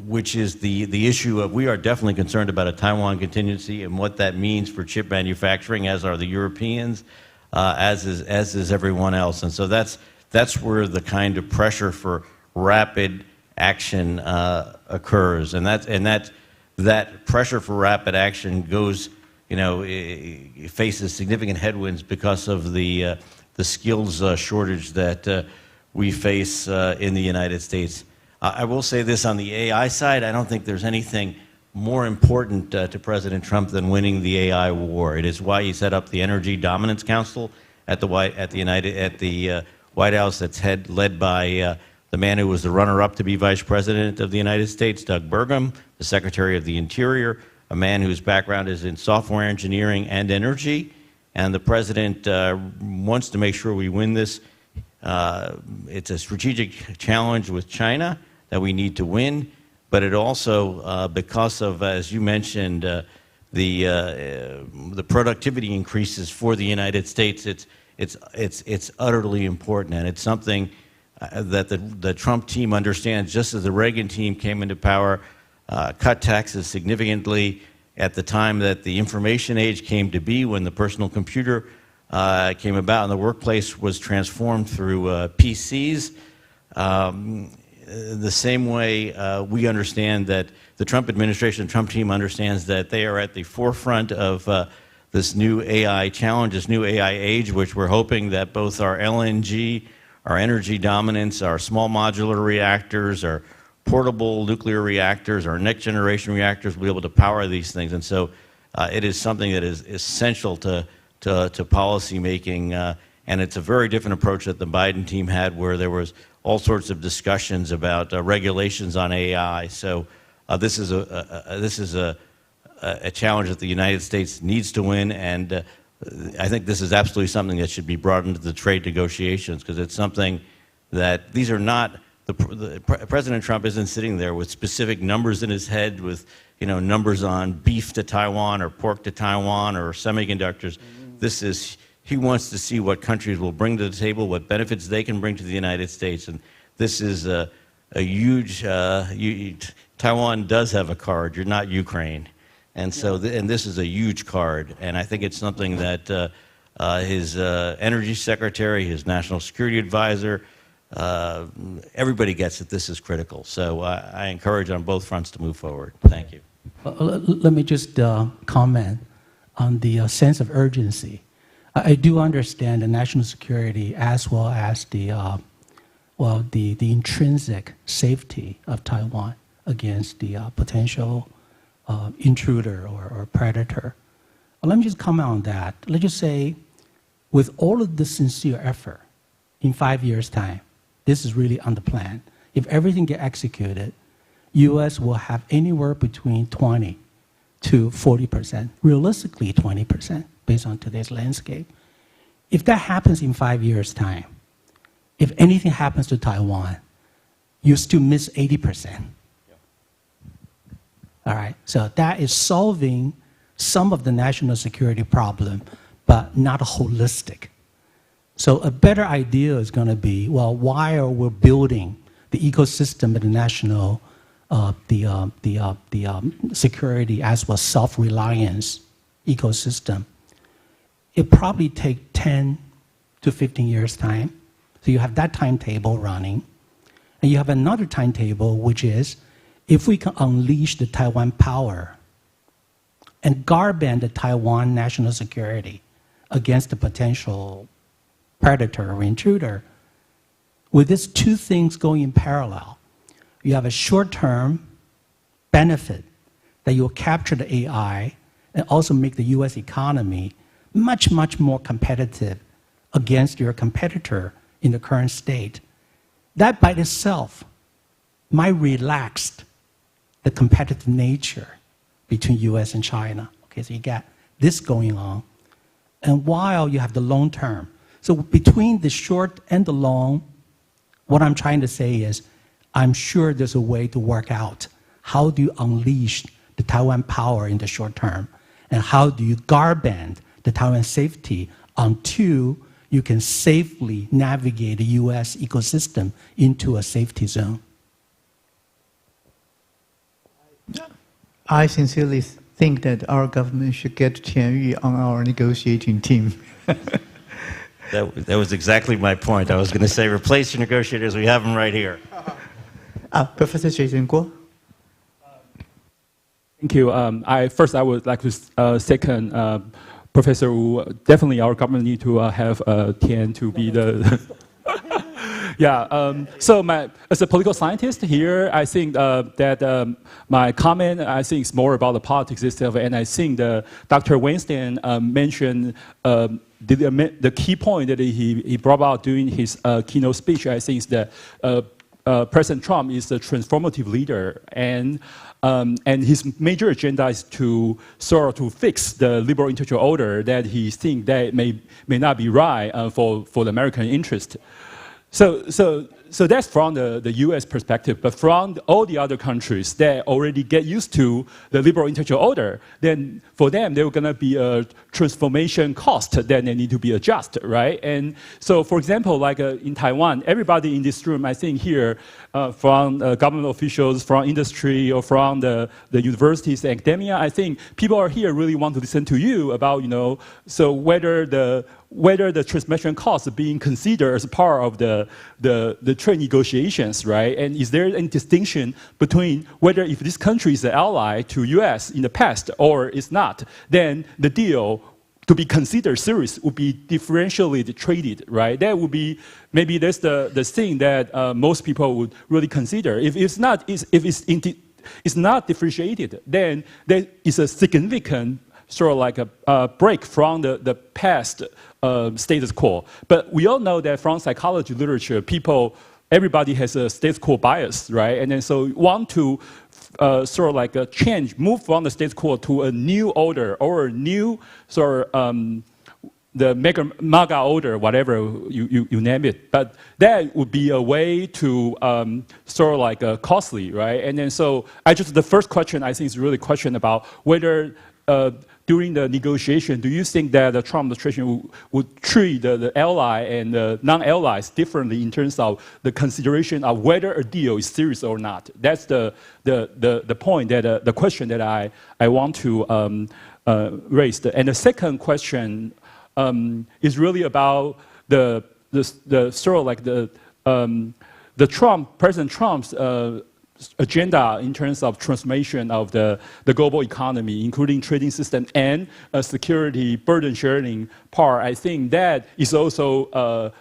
which is the issue of, we are definitely concerned about a Taiwan contingency and what that means for chip manufacturing, as are the Europeans, as is everyone else. And so that's where the kind of pressure for rapid action occurs, and that pressure for rapid action goes, faces significant headwinds because of the skills shortage that we face in the United States. I will say this on the AI side: I don't think there's anything more important to President Trump than winning the AI war. It is why he set up the Energy Dominance Council at the White House, that's led by the man who was the runner-up to be Vice President of the United States, Doug Burgum, the Secretary of the Interior, a man whose background is in software engineering and energy. And the President wants to make sure we win this. It's a strategic challenge with China that we need to win, but it also, because of, as you mentioned, the productivity increases for the United States, it's utterly important, and it's something that the Trump team understands. Just as the Reagan team came into power, cut taxes significantly at the time that the information age came to be, when the personal computer came about and the workplace was transformed through PCs. The same way we understand that the Trump administration, the Trump team understands that they are at the forefront of this new AI challenge, this new AI age, which we're hoping that both our LNG, our energy dominance, our small modular reactors, our portable nuclear reactors, our next generation reactors will be able to power these things. And so it is something that is essential to policy making, and it's a very different approach that the Biden team had, where there was all sorts of discussions about regulations on AI. So this is a challenge that the United States needs to win, and I think this is absolutely something that should be brought into the trade negotiations, because it's something that these are not. President Trump isn't sitting there with specific numbers in his head, with numbers on beef to Taiwan or pork to Taiwan or semiconductors. This is, he wants to see what countries will bring to the table, what benefits they can bring to the United States, and this is a huge. Taiwan does have a card. You're not Ukraine, and so and this is a huge card, and I think it's something that his energy secretary, his national security advisor, everybody gets that this is critical. So I encourage on both fronts to move forward. Thank you. Let me just comment on the sense of urgency. I do understand the national security as well as the intrinsic safety of Taiwan against the potential intruder or predator. Let me just comment on that. Let's just say, with all of the sincere effort, in 5 years' time, this is really on the plan. If everything gets executed, U.S. will have anywhere between 20 to 40%, realistically 20%, based on today's landscape. If that happens in 5 years' time, if anything happens to Taiwan, you still miss 80%. All right, so that is solving some of the national security problem, but not holistic. So a better idea is going to be, well, why are we building the ecosystem at the national, security as well self-reliance ecosystem? It probably take 10 to 15 years time. So you have that timetable running. And you have another timetable, which is if we can unleash the Taiwan power and guard band the Taiwan national security against the potential predator or intruder, with these two things going in parallel, you have a short-term benefit that you will capture the AI and also make the US economy much, much more competitive against your competitor in the current state. That by itself might relax the competitive nature between US and China. Okay, so you got this going on. And while you have the long term. So between the short and the long, what I'm trying to say is, I'm sure there's a way to work out how do you unleash the Taiwan power in the short term, and how do you guard band the Taiwan safety until you can safely navigate the US ecosystem into a safety zone. I sincerely think that our government should get Tian Yu on our negotiating team. That was exactly my point. I was going to say, replace your negotiators. We have them right here. Professor Jason Guo. Thank you. First, I would like to second Professor Wu. Definitely, our government need to have Tian to be the. Yeah. So, as a political scientist here, I think that my comment, I think, is more about the politics itself, and I think Dr. Weinstein mentioned the key point that he brought out during his keynote speech. I think is that President Trump is a transformative leader, and his major agenda is to sort of fix the liberal intellectual order that he thinks that may not be right for the American interest. So that's from the U.S. perspective, but from all the other countries that already get used to the liberal intellectual order, then for them there going to be a transformation cost that they need to be adjusted, right? And so, for example, like in Taiwan, everybody in this room, I think here, from government officials, from industry, or from the universities, academia, I think people are here really want to listen to you about, so whether the transmission costs are being considered as part of the trade negotiations, right? And is there any distinction between whether if this country is an ally to U.S. in the past or is not, then the deal to be considered serious would be differentially traded, right? That would be, maybe that's the thing that most people would really consider. If it's not differentiated, then there is a significant sort of like a break from the past status quo. But we all know that from psychology literature, everybody has a status quo bias, right? And then so want to sort of like move from the status quo to a new order or a new sort of the MAGA order, whatever you name it. But that would be a way to sort of like costly, right? And then so the first question I think is really a question about whether during the negotiation, do you think that the Trump administration would treat the ally and the non-allies differently in terms of the consideration of whether a deal is serious or not? That's the point, that the question that I want to raise. And the second question is really about the sort of like President Trump's agenda in terms of transformation of the global economy, including trading system and security burden sharing part. I think that is also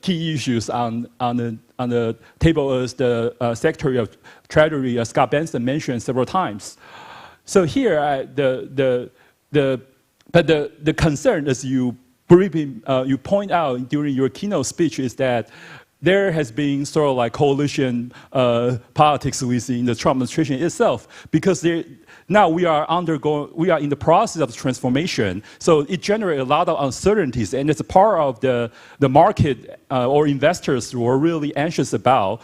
key issues on the table, as the Secretary of Treasury Scott Bessent mentioned several times. So here, the concern, as you briefly you point out during your keynote speech, is that there has been sort of like coalition politics within the Trump administration itself, because now we are in the process of transformation. So it generates a lot of uncertainties, and it's a part of the market or investors who are really anxious about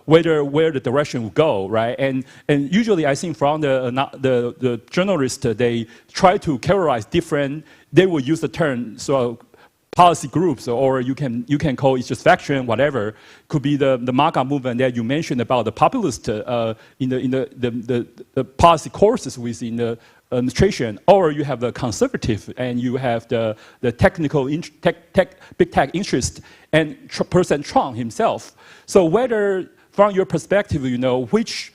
where the direction will go, right? And usually I think from the journalists, they try to characterize different. They will use the term policy groups, or you can call it just faction, whatever. Could be the MAGA movement that you mentioned about the populist in the policy courses within the administration, or you have the conservative and you have the technical big tech interest and President Trump himself. So whether from your perspective, which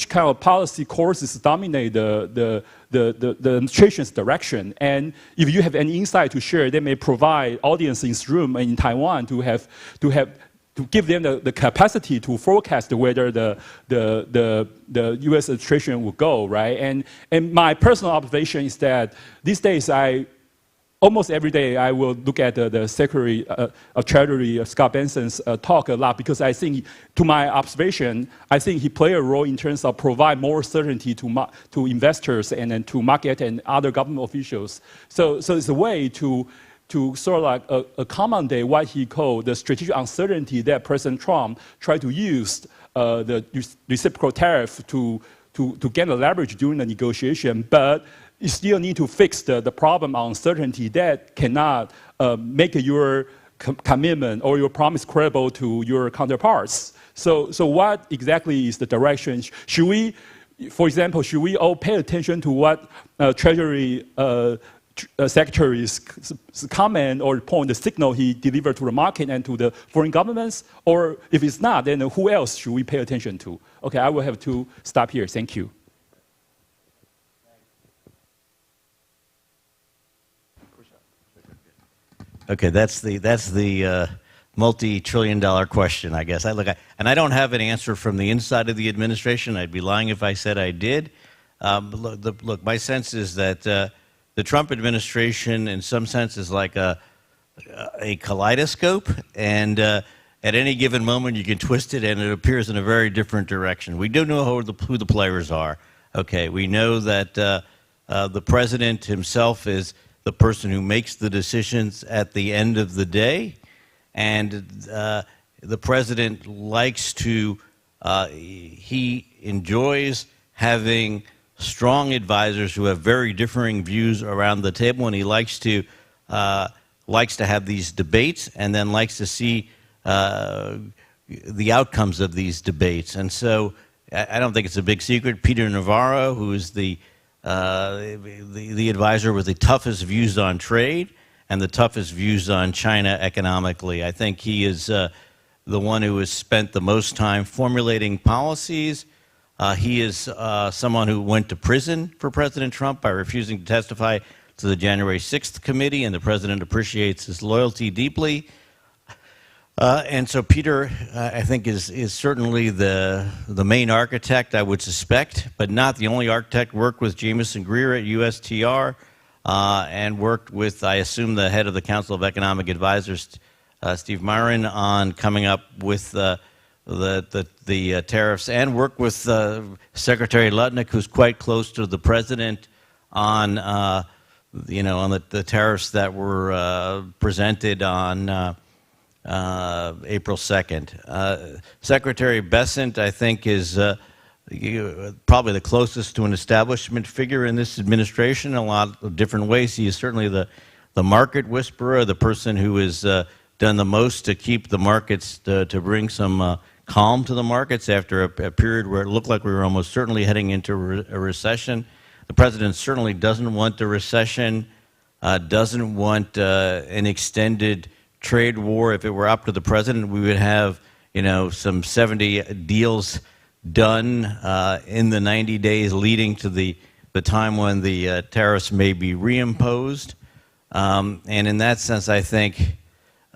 kind of policy courses dominate the administration's direction, and if you have any insight to share, they may provide audience in this room and in Taiwan to give them the capacity to forecast whether the U.S. administration will go, right? And my personal observation is that these days almost every day I will look at the Secretary of Treasury, Scott Benson's talk a lot, because I think, to my observation, I think he played a role in terms of provide more certainty to investors and to market and other government officials. So it's a way to sort of like accommodate what he called the strategic uncertainty that President Trump tried to use the reciprocal tariff to gain a leverage during the negotiation, but you still need to fix the problem of uncertainty that cannot make your commitment or your promise credible to your counterparts. So what exactly is the direction? Should we, for example, should we all pay attention to what Treasury Secretary's comment or point, the signal he delivered to the market and to the foreign governments? Or if it's not, then who else should we pay attention to? Okay, I will have to stop here. Thank you. Okay, that's the multi-trillion-dollar question, I guess. And I don't have an answer from the inside of the administration. I'd be lying if I said I did. Look, my sense is that the Trump administration, in some sense, is like a kaleidoscope, and at any given moment you can twist it, and it appears in a very different direction. We do know who the players are. Okay, we know that the president himself is the person who makes the decisions at the end of the day, and the president likes to, he enjoys having strong advisors who have very differing views around the table, and he likes to have these debates, and then likes to see the outcomes of these debates. And so I don't think it's a big secret. Peter Navarro, who is the advisor with the toughest views on trade and the toughest views on China economically. I think he is the one who has spent the most time formulating policies. He is someone who went to prison for President Trump by refusing to testify to the January 6th committee, and the president appreciates his loyalty deeply. And so Peter, I think, is certainly the main architect, I would suspect, but not the only architect. Worked with Jameson Greer at USTR, and worked with, I assume, the head of the Council of Economic Advisors, Steve Myron, on coming up with the tariffs, and worked with Secretary Lutnick, who's quite close to the president, on on the tariffs that were presented on April 2nd. Secretary Bessent, I think, is probably the closest to an establishment figure in this administration in a lot of different ways. He is certainly the market whisperer, the person who has done the most to keep the markets, to bring some calm to the markets after a period where it looked like we were almost certainly heading into a recession. The president certainly doesn't want a recession, doesn't want an extended trade war. If it were up to the president, we would have, some 70 deals done in the 90 days leading to the time when the tariffs may be reimposed. And in that sense, I think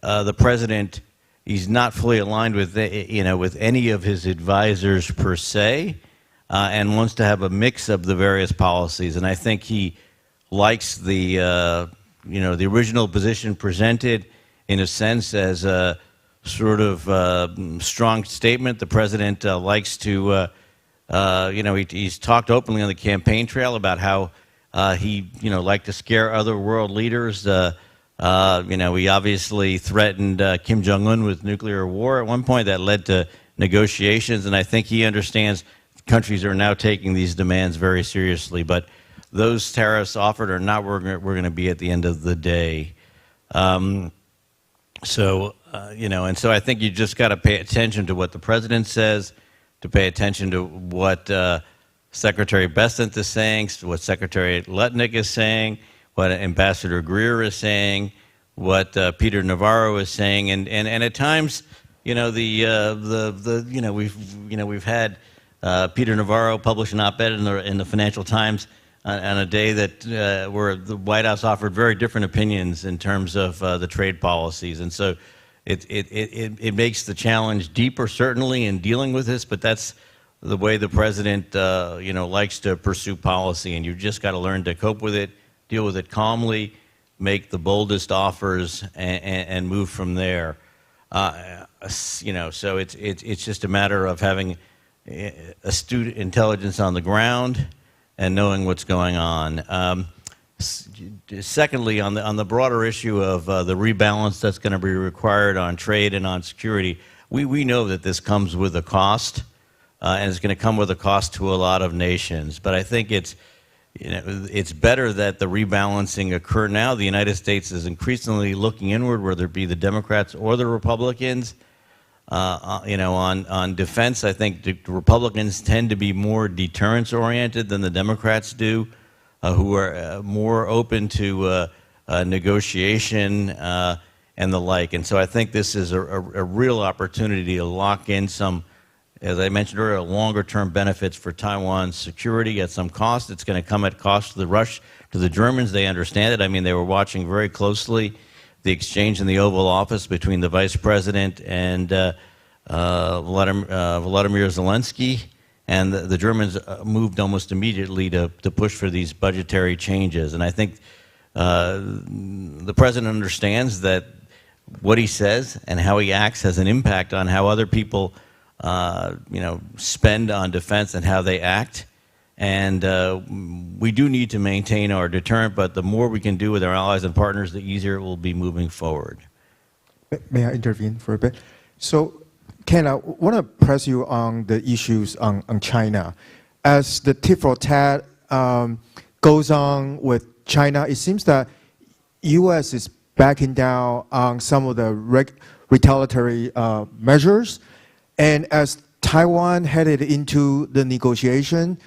the president, he's not fully aligned with with any of his advisors per se, and wants to have a mix of the various policies. And I think he likes the the original position presented, in a sense, as a sort of strong statement. The president likes to, he's talked openly on the campaign trail about how he, liked to scare other world leaders. He obviously threatened Kim Jong-un with nuclear war at one point. That led to negotiations, and I think he understands countries are now taking these demands very seriously. But those tariffs offered are not where we're going to be at the end of the day. So, you know, and so I think you just got to pay attention to what the president says, to pay attention to what Secretary Bessent is saying, what Secretary Lutnick is saying, what Ambassador Greer is saying, what Peter Navarro is saying, and at times, you know, we've had Peter Navarro publish an op-ed in the Financial Times on a day that where the White House offered very different opinions in terms of the trade policies, and so it makes the challenge deeper, certainly, in dealing with this. But that's the way the president, you know, likes to pursue policy, and you've just got to learn to cope with it, deal with it calmly, make the boldest offers, and move from there. You know, so it's just a matter of having astute intelligence on the ground and knowing what's going on. Secondly, on the broader issue of the rebalance that's going to be required on trade and on security, we know that this comes with a cost, and it's going to come with a cost to a lot of nations. But I think it's, you know, it's better that the rebalancing occur now. The United States is increasingly looking inward, whether it be the Democrats or the Republicans. You know, on defense, I think the Republicans tend to be more deterrence-oriented than the Democrats do, who are more open to negotiation and the like. And so I think this is a real opportunity to lock in some, as I mentioned earlier, longer-term benefits for Taiwan's security at some cost. It's going to come at cost to the Germans. They understand it. I mean, they were watching very closely the exchange in the Oval Office between the Vice President and Volodymyr Zelensky, and the Germans moved almost immediately to push for these budgetary changes. And I think the President understands that what he says and how he acts has an impact on how other people you know, spend on defense and how they act. And we do need to maintain our deterrent, but the more we can do with our allies and partners, the easier it will be moving forward. May I intervene for a bit? So, Ken, I want to press you on the issues on China. As the tit for tat goes on with China, it seems that U.S. is backing down on some of the retaliatory measures. And as Taiwan headed into the negotiation,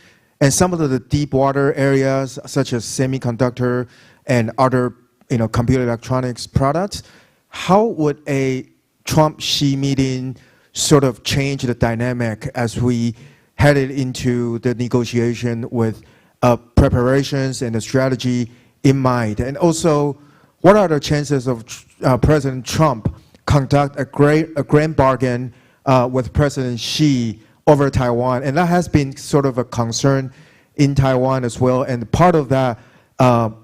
and some of the deep water areas, such as semiconductor and other, you know, computer electronics products, how would a Trump-Xi meeting sort of change the dynamic as we headed into the negotiation with preparations and a strategy in mind? And also, what are the chances of President Trump conduct a grand bargain with President Xi over Taiwan? And that has been sort of a concern in Taiwan as well. And part of that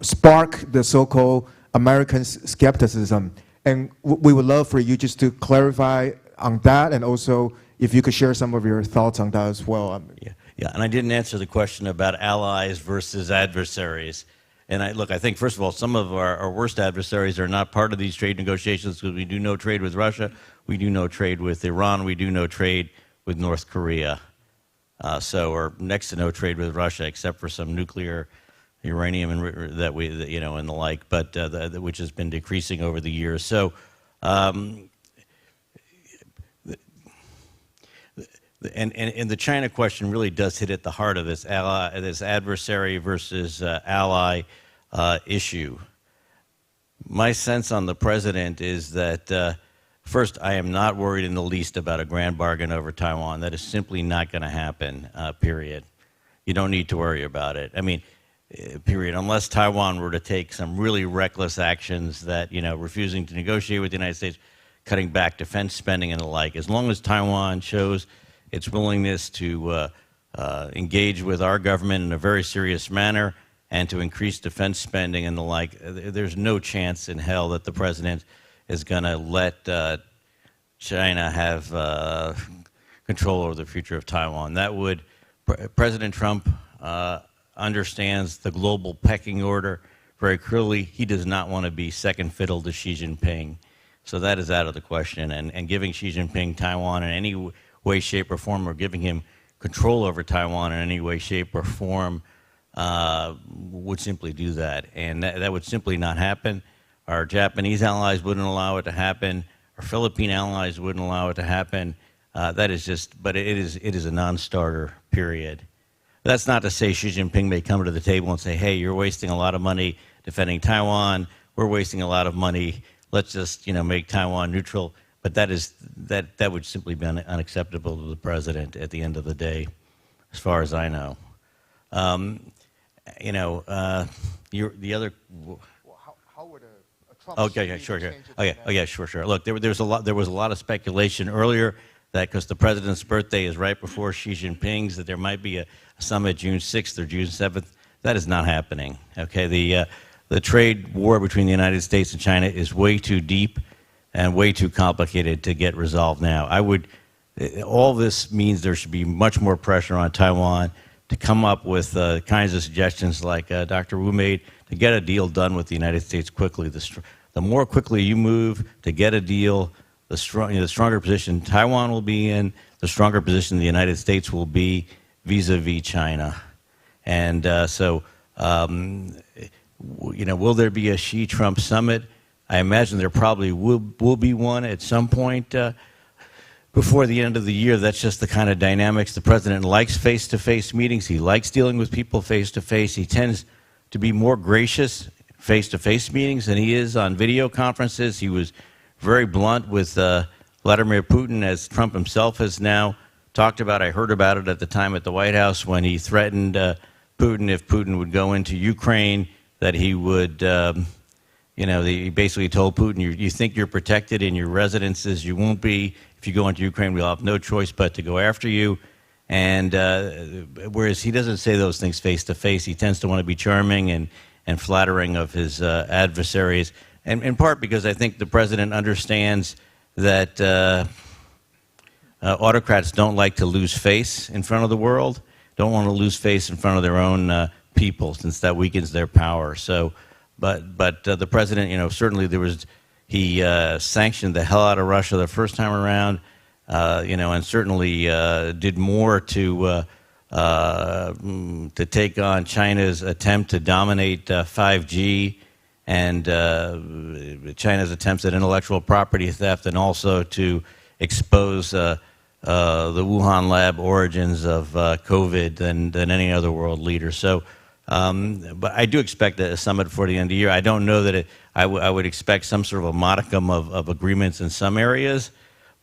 sparked the so-called American skepticism. And we would love for you just to clarify on that, and also if you could share some of your thoughts on that as well. Yeah, and I didn't answer the question about allies versus adversaries. And I think, first of all, some of our worst adversaries are not part of these trade negotiations, because we do no trade with Russia, we do no trade with Iran, we do no trade with North Korea. Or next to no trade with Russia, except for some nuclear uranium and that we, you know, and the like, but which has been decreasing over the years. So, and the China question really does hit at the heart of this adversary versus ally issue. My sense on the president is that, first, I am not worried in the least about a grand bargain over Taiwan. That is simply not going to happen, period. You don't need to worry about it. I mean, period, unless Taiwan were to take some really reckless actions that, you know, refusing to negotiate with the United States, cutting back defense spending and the like. As long as Taiwan shows its willingness to engage with our government in a very serious manner and to increase defense spending and the like, there's no chance in hell that the president is going to let China have control over the future of Taiwan. That would, President Trump understands the global pecking order very clearly. He does not want to be second fiddle to Xi Jinping. So that is out of the question. And giving Xi Jinping Taiwan in any way, shape, or form, or giving him control over Taiwan in any way, shape, or form would simply do that. And that would simply not happen. our Japanese allies wouldn't allow it to happen, our Philippine allies wouldn't allow it to happen. That is just, but it is a non-starter, period. That's not to say Xi Jinping may come to the table and say, hey, you're wasting a lot of money defending Taiwan, we're wasting a lot of money, let's just, make Taiwan neutral. But that would simply be unacceptable to the president at the end of the day, as far as I know. The other. How would a Trump? Okay, sure. Sure. Look, there was a lot of speculation earlier that because the president's birthday is right before Xi Jinping's, that there might be a summit June 6th or June 7th. That is not happening. Okay, the trade war between the United States and China is way too deep and way too complicated to get resolved now. All this means there should be much more pressure on Taiwan to come up with kinds of suggestions like Dr. Wu made to get a deal done with the United States quickly. The more quickly you move to get a deal, the stronger position Taiwan will be in, the stronger position the United States will be vis-a-vis China. And will there be a Xi-Trump summit? I imagine there probably will be one at some point before the end of the year. That's just the kind of dynamics. The president likes face-to-face meetings. He likes dealing with people face-to-face. He tends to be more gracious face-to-face meetings than he is on video conferences. He was very blunt with Vladimir Putin, as Trump himself has now talked about. I heard about it at the time at the White House when he threatened Putin if Putin would go into Ukraine, that he would, he basically told Putin, you think you're protected in your residences, you won't be. If you go into Ukraine, we'll have no choice but to go after you. And whereas he doesn't say those things face to face, he tends to want to be charming and flattering of his adversaries. And in part because I think the president understands that autocrats don't like to lose face in front of the world, don't want to lose face in front of their own people, since that weakens their power. So, but the president, certainly he sanctioned the hell out of Russia the first time around, and certainly did more to take on China's attempt to dominate 5G and China's attempts at intellectual property theft, and also to expose the Wuhan lab origins of COVID than any other world leader. So, but I do expect a summit before the end of the year. I don't know that I would expect some sort of a modicum of agreements in some areas,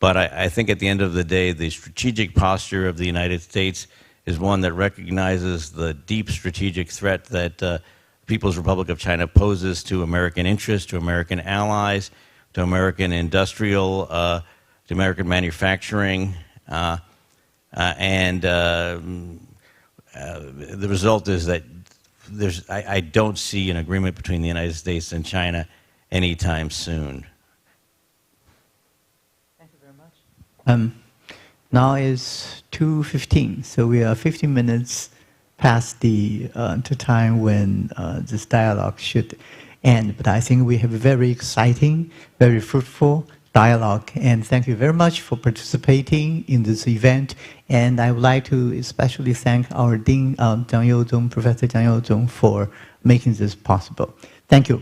but I think at the end of the day, the strategic posture of the United States is one that recognizes the deep strategic threat that People's Republic of China poses to American interests, to American allies, to American industrial, to American manufacturing, and the result is that I don't see an agreement between the United States and China anytime soon. Thank you very much. Now is 2:15, so we are 15 minutes past the time when this dialogue should end. But I think we have a very exciting, very fruitful dialogue, and thank you very much for participating in this event. And I would like to especially thank our Dean, Professor Jiang Youzhong, for making this possible. Thank you.